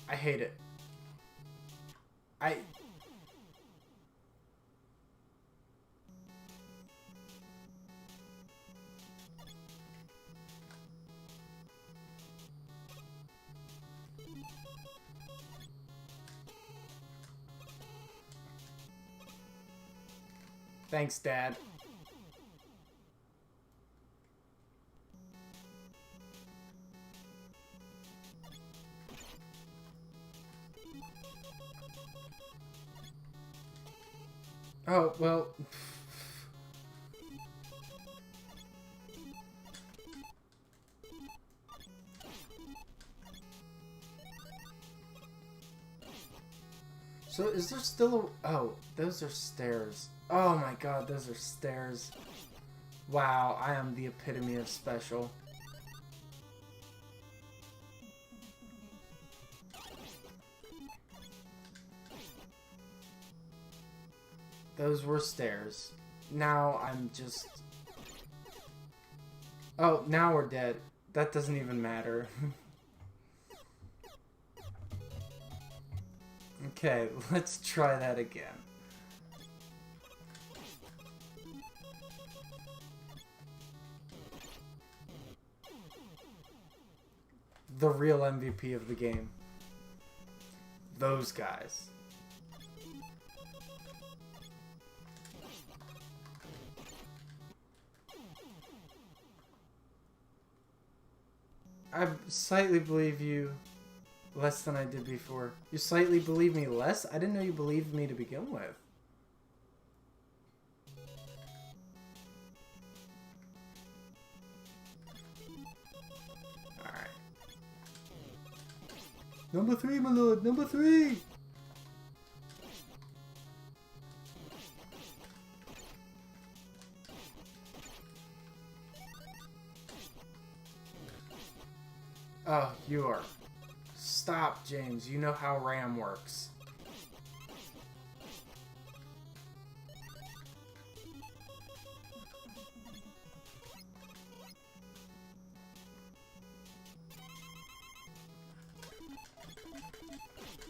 I hate it. Thanks, Dad. Oh, well... So, is there still a... Oh, those are stairs. Oh my god, those are stairs. Wow, I am the epitome of special. Those were stairs. Now I'm just... Oh, now we're dead. That doesn't even matter. Okay, let's try that again. The real MVP of the game. Those guys. I slightly believe you less than I did before. You slightly believe me less? I didn't know you believed me to begin with. Alright. Number 3, my lord! Number 3! Oh, you are. Stop, James. You know how RAM works.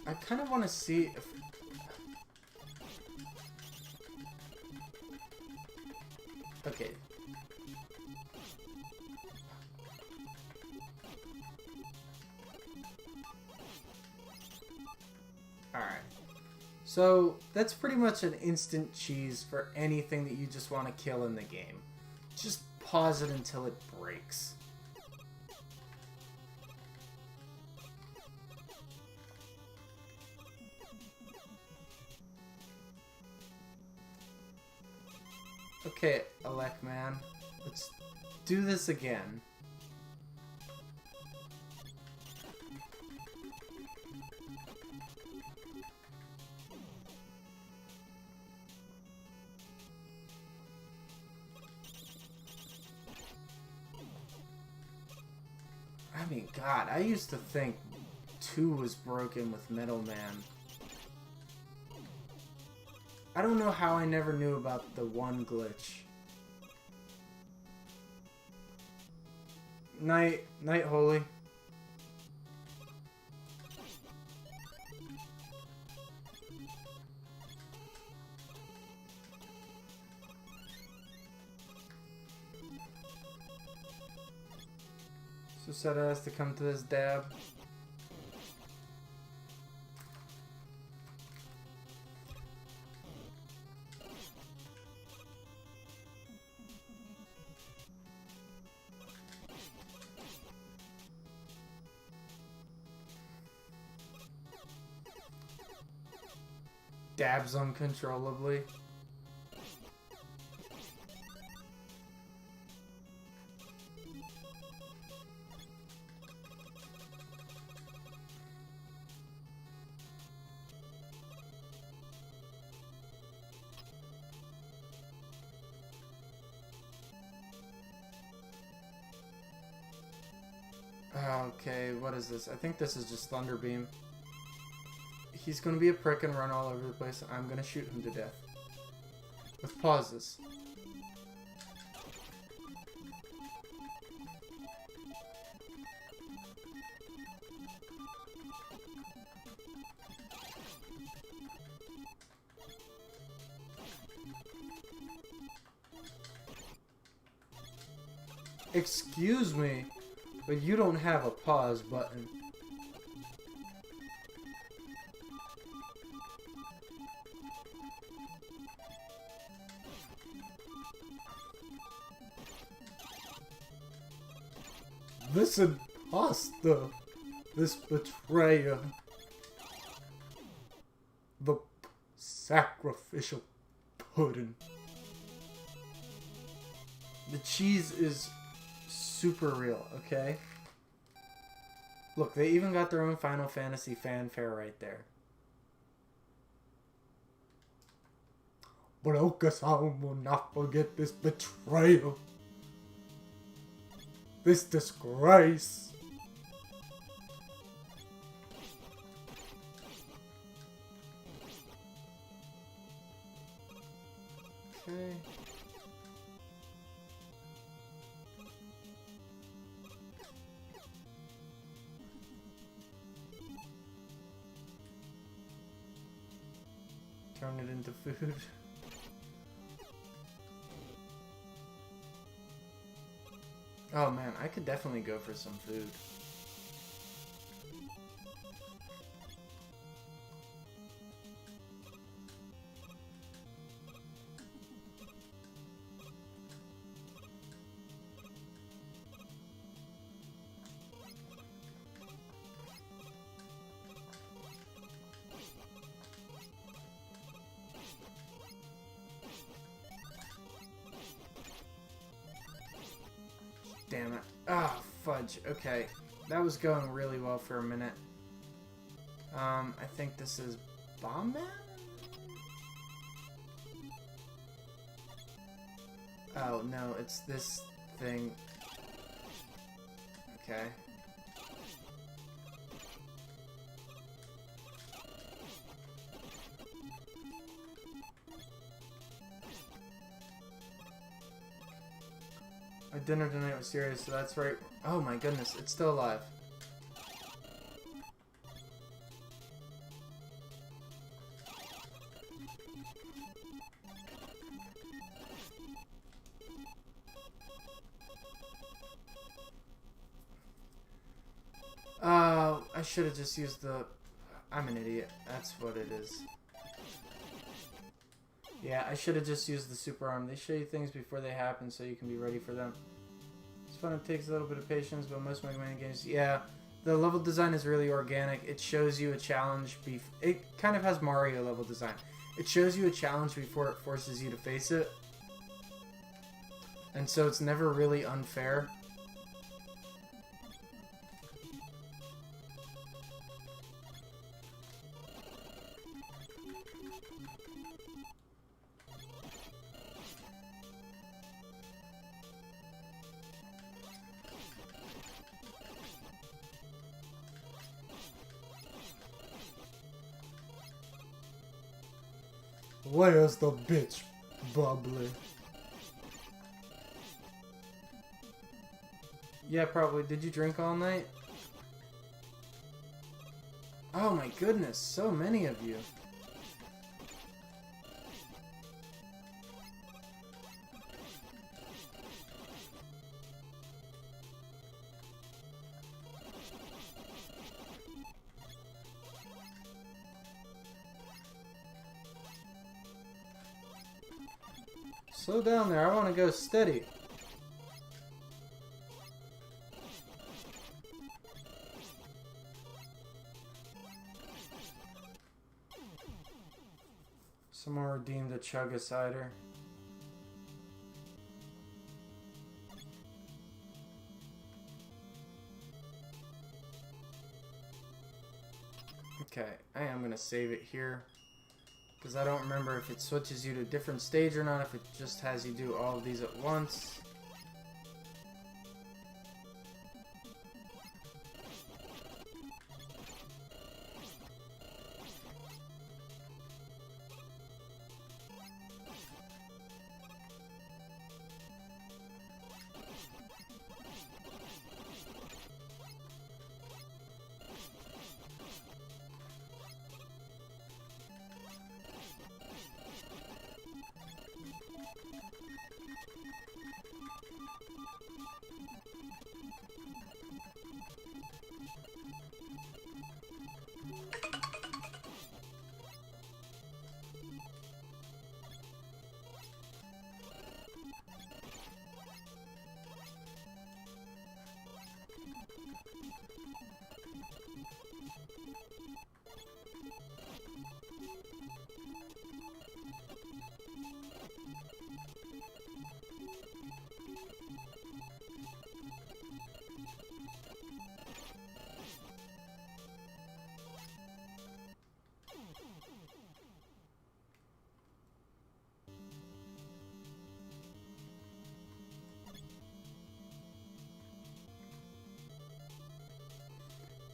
I kind of want to see if... Okay. Alright. So, that's pretty much an instant cheese for anything that you just want to kill in the game. Just pause it until it breaks. Okay, Alec man. Let's do this again. I mean, God, I used to think 2 was broken with Metal Man. I don't know how I never knew about the 1 glitch. Night Holy. So Seta has to come to this dab. Dabs uncontrollably. Okay, what is this? I think this is just Thunder Beam. He's gonna be a prick and run all over the place. I'm gonna shoot him to death. With pauses. Excuse me, but you don't have a pause button. This imposter, this betrayer, the sacrificial pudding. The cheese is super real, okay? Look, they even got their own Final Fantasy fanfare right there. But Okasan will not forget this betrayal. This disgrace. Okay. Turn it into food. Oh man, I could definitely go for some food. Damn it. Ah, oh, fudge. Okay. That was going really well for a minute. I think this is Bomb Man? Oh, no, it's this thing. Okay. My dinner tonight was serious, so that's right. Oh my goodness, it's still alive. I should have just used the... I'm an idiot. That's what it is. Yeah, I should have just used the super arm. They show you things before they happen so you can be ready for them. It's fun. It takes a little bit of patience, but most Mega Man games... Yeah, the level design is really organic. It shows you a challenge. It kind of has Mario level design. It shows you a challenge before it forces you to face it. And so it's never really unfair. Where's the bitch, bubbly? Yeah, probably. Did you drink all night? Oh my goodness, so many of you. Slow down there, I want to go steady. Someone redeemed a Chug-a-Cider. Okay, I am going to save it here. Because I don't remember if it switches you to a different stage or not, if it just has you do all of these at once.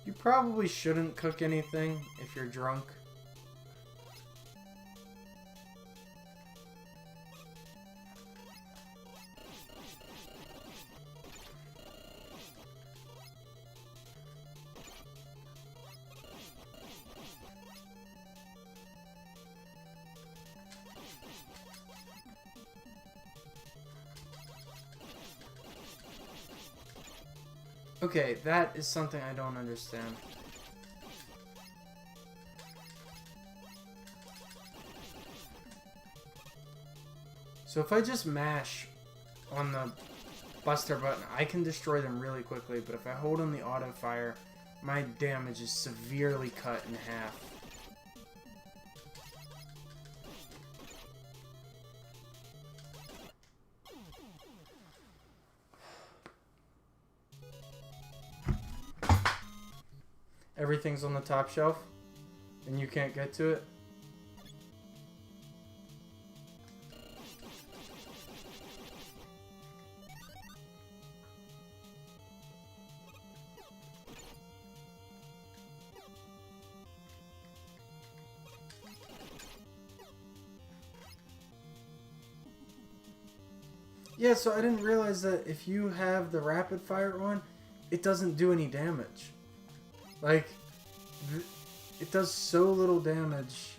You probably shouldn't cook anything if you're drunk. Okay, that is something I don't understand. So if I just mash on the Buster button, I can destroy them really quickly, but if I hold on the auto fire, my damage is severely cut in half. Everything's on the top shelf, and you can't get to it. Yeah, so I didn't realize that if you have the rapid fire on, it doesn't do any damage. Like, it does so little damage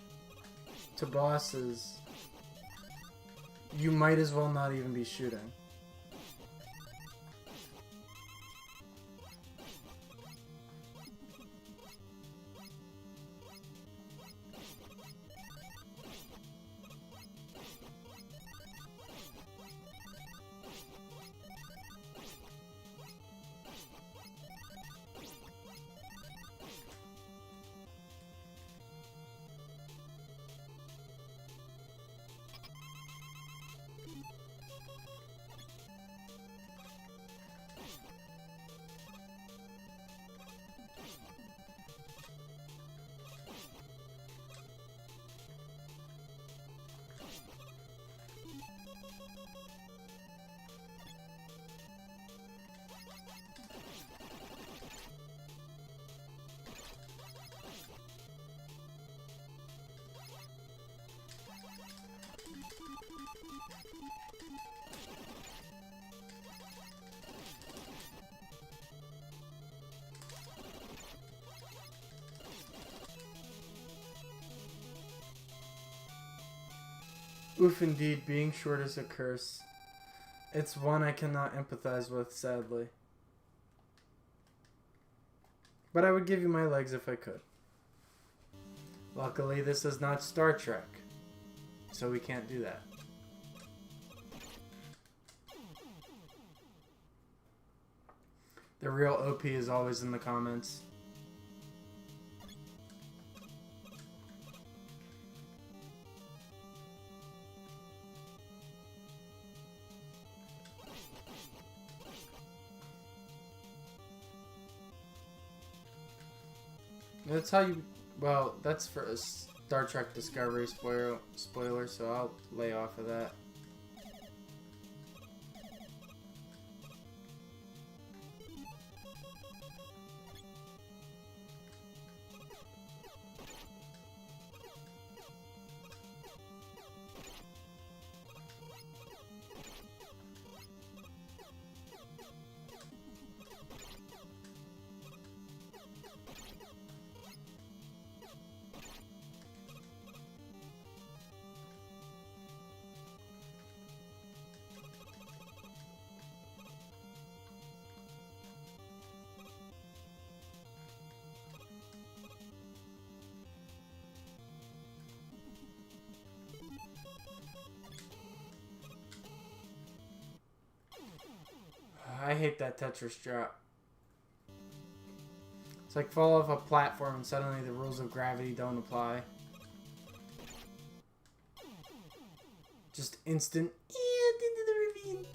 to bosses, you might as well not even be shooting. Oof, indeed, being short is a curse. It's one I cannot empathize with, sadly. But I would give you my legs if I could. Luckily, this is not Star Trek, so we can't do that. The real OP is always in the comments. That's how you... Well, that's for a Star Trek Discovery spoiler, so I'll lay off of that. I hate that Tetris drop. It's like fall off a platform and suddenly the rules of gravity don't apply. Just instant into the ravine.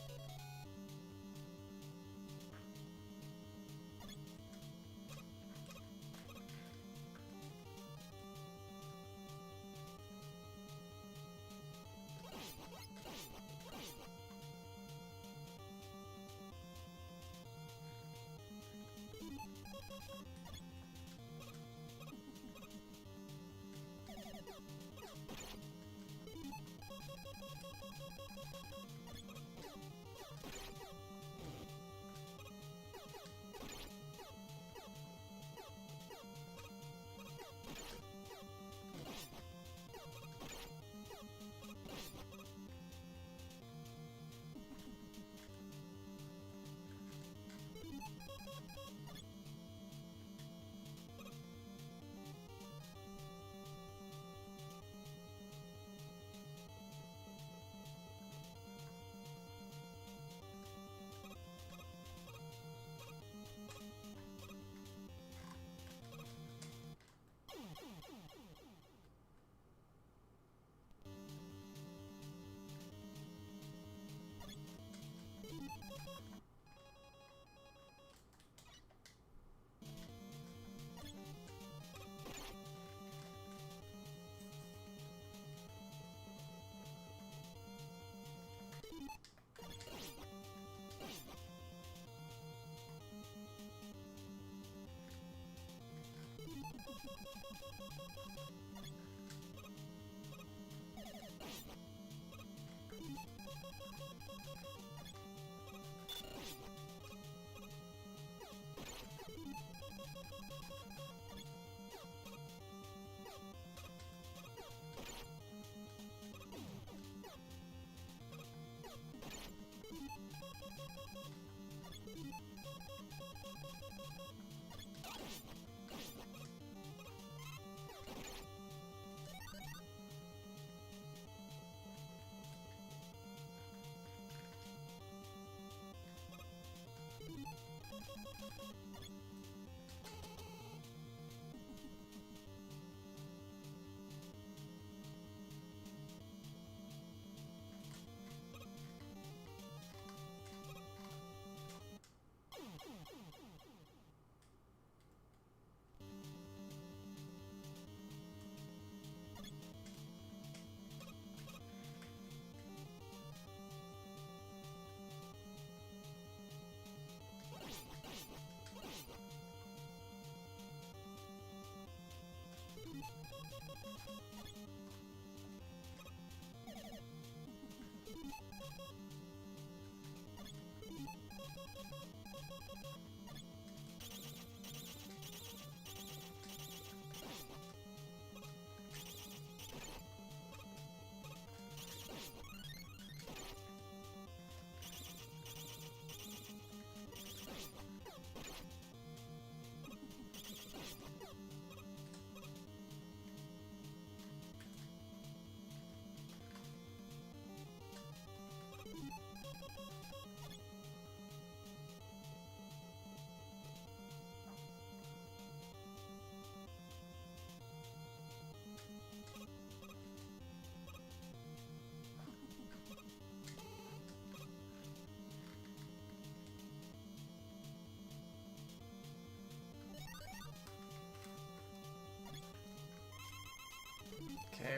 Okay,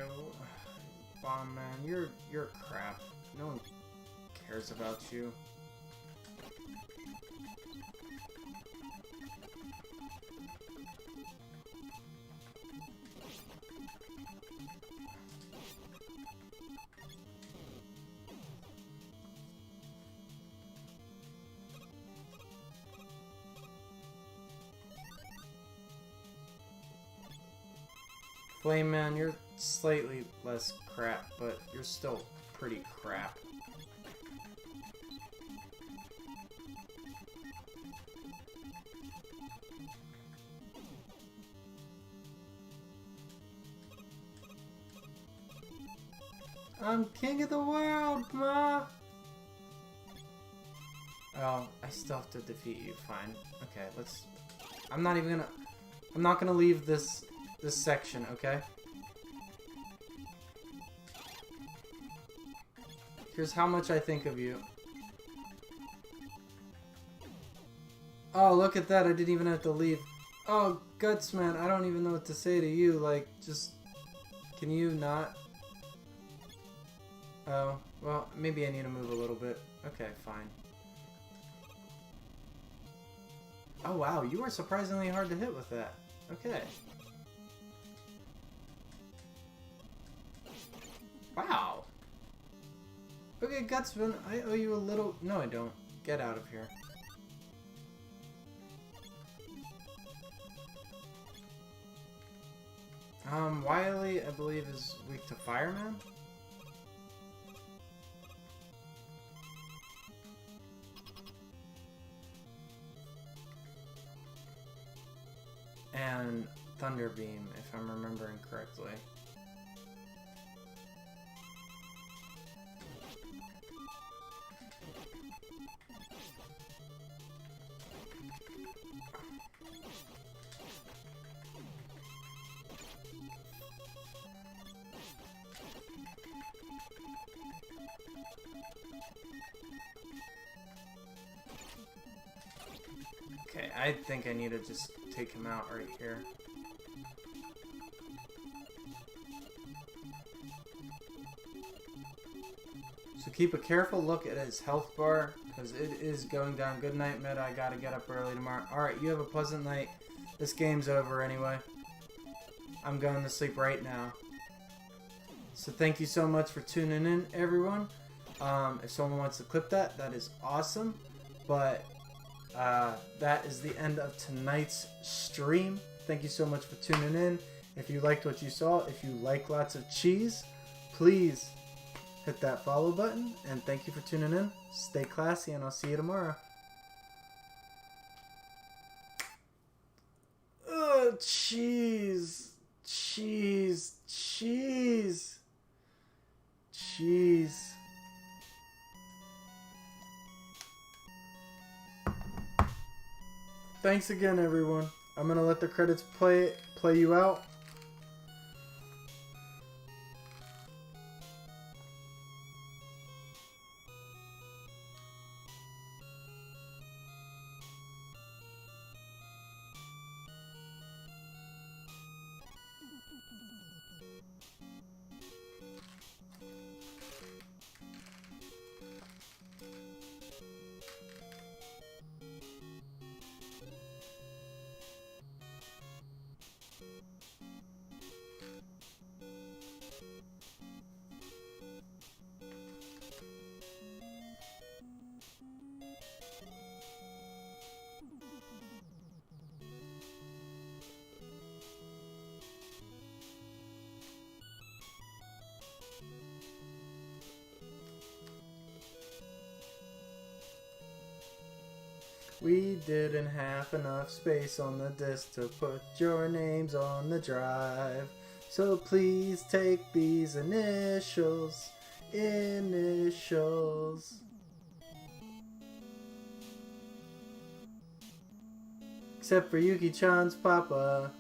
Bomb Man, you're crap. No one cares about you. Flame Man, you're slightly less crap, but you're still pretty crap. I'm king of the world, Ma! Oh, I still have to defeat you. Fine. Okay, let's... I'm not gonna leave this section, okay? Here's how much I think of you. Oh, look at that. I didn't even have to leave. Oh, Guts, man. I don't even know what to say to you. Like, just... Can you not? Oh, well, maybe I need to move a little bit. Okay, fine. Oh, wow. You were surprisingly hard to hit with that. Okay. Wow. Okay, Gutsman, I owe you a little... No, I don't. Get out of here. Wily, I believe, is weak to Fireman? And Thunderbeam, if I'm remembering correctly. Okay, I think I need to just take him out right here. So keep a careful look at his health bar, because it is going down. Good night, Meta. I gotta get up early tomorrow. Alright, you have a pleasant night. This game's over anyway. I'm going to sleep right now. So thank you so much for tuning in, everyone. If someone wants to clip that, that is awesome. But that is the end of tonight's stream. Thank you so much for tuning in. If you liked what you saw, if you like lots of cheese, please hit that follow button. And thank you for tuning in. Stay classy, and I'll see you tomorrow. Ugh, cheese. Cheese. Cheese. Cheese. Thanks again, everyone. I'm gonna let the credits play you out. We didn't have enough space on the disk to put your names on the drive. So please take these initials. Initials. Except for Yuki-chan's papa.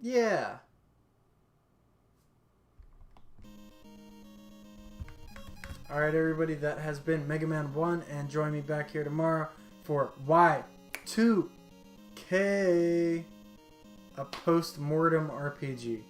Yeah. Alright, everybody, that has been Mega Man 1, and join me back here tomorrow for Y2K, a post-mortem RPG.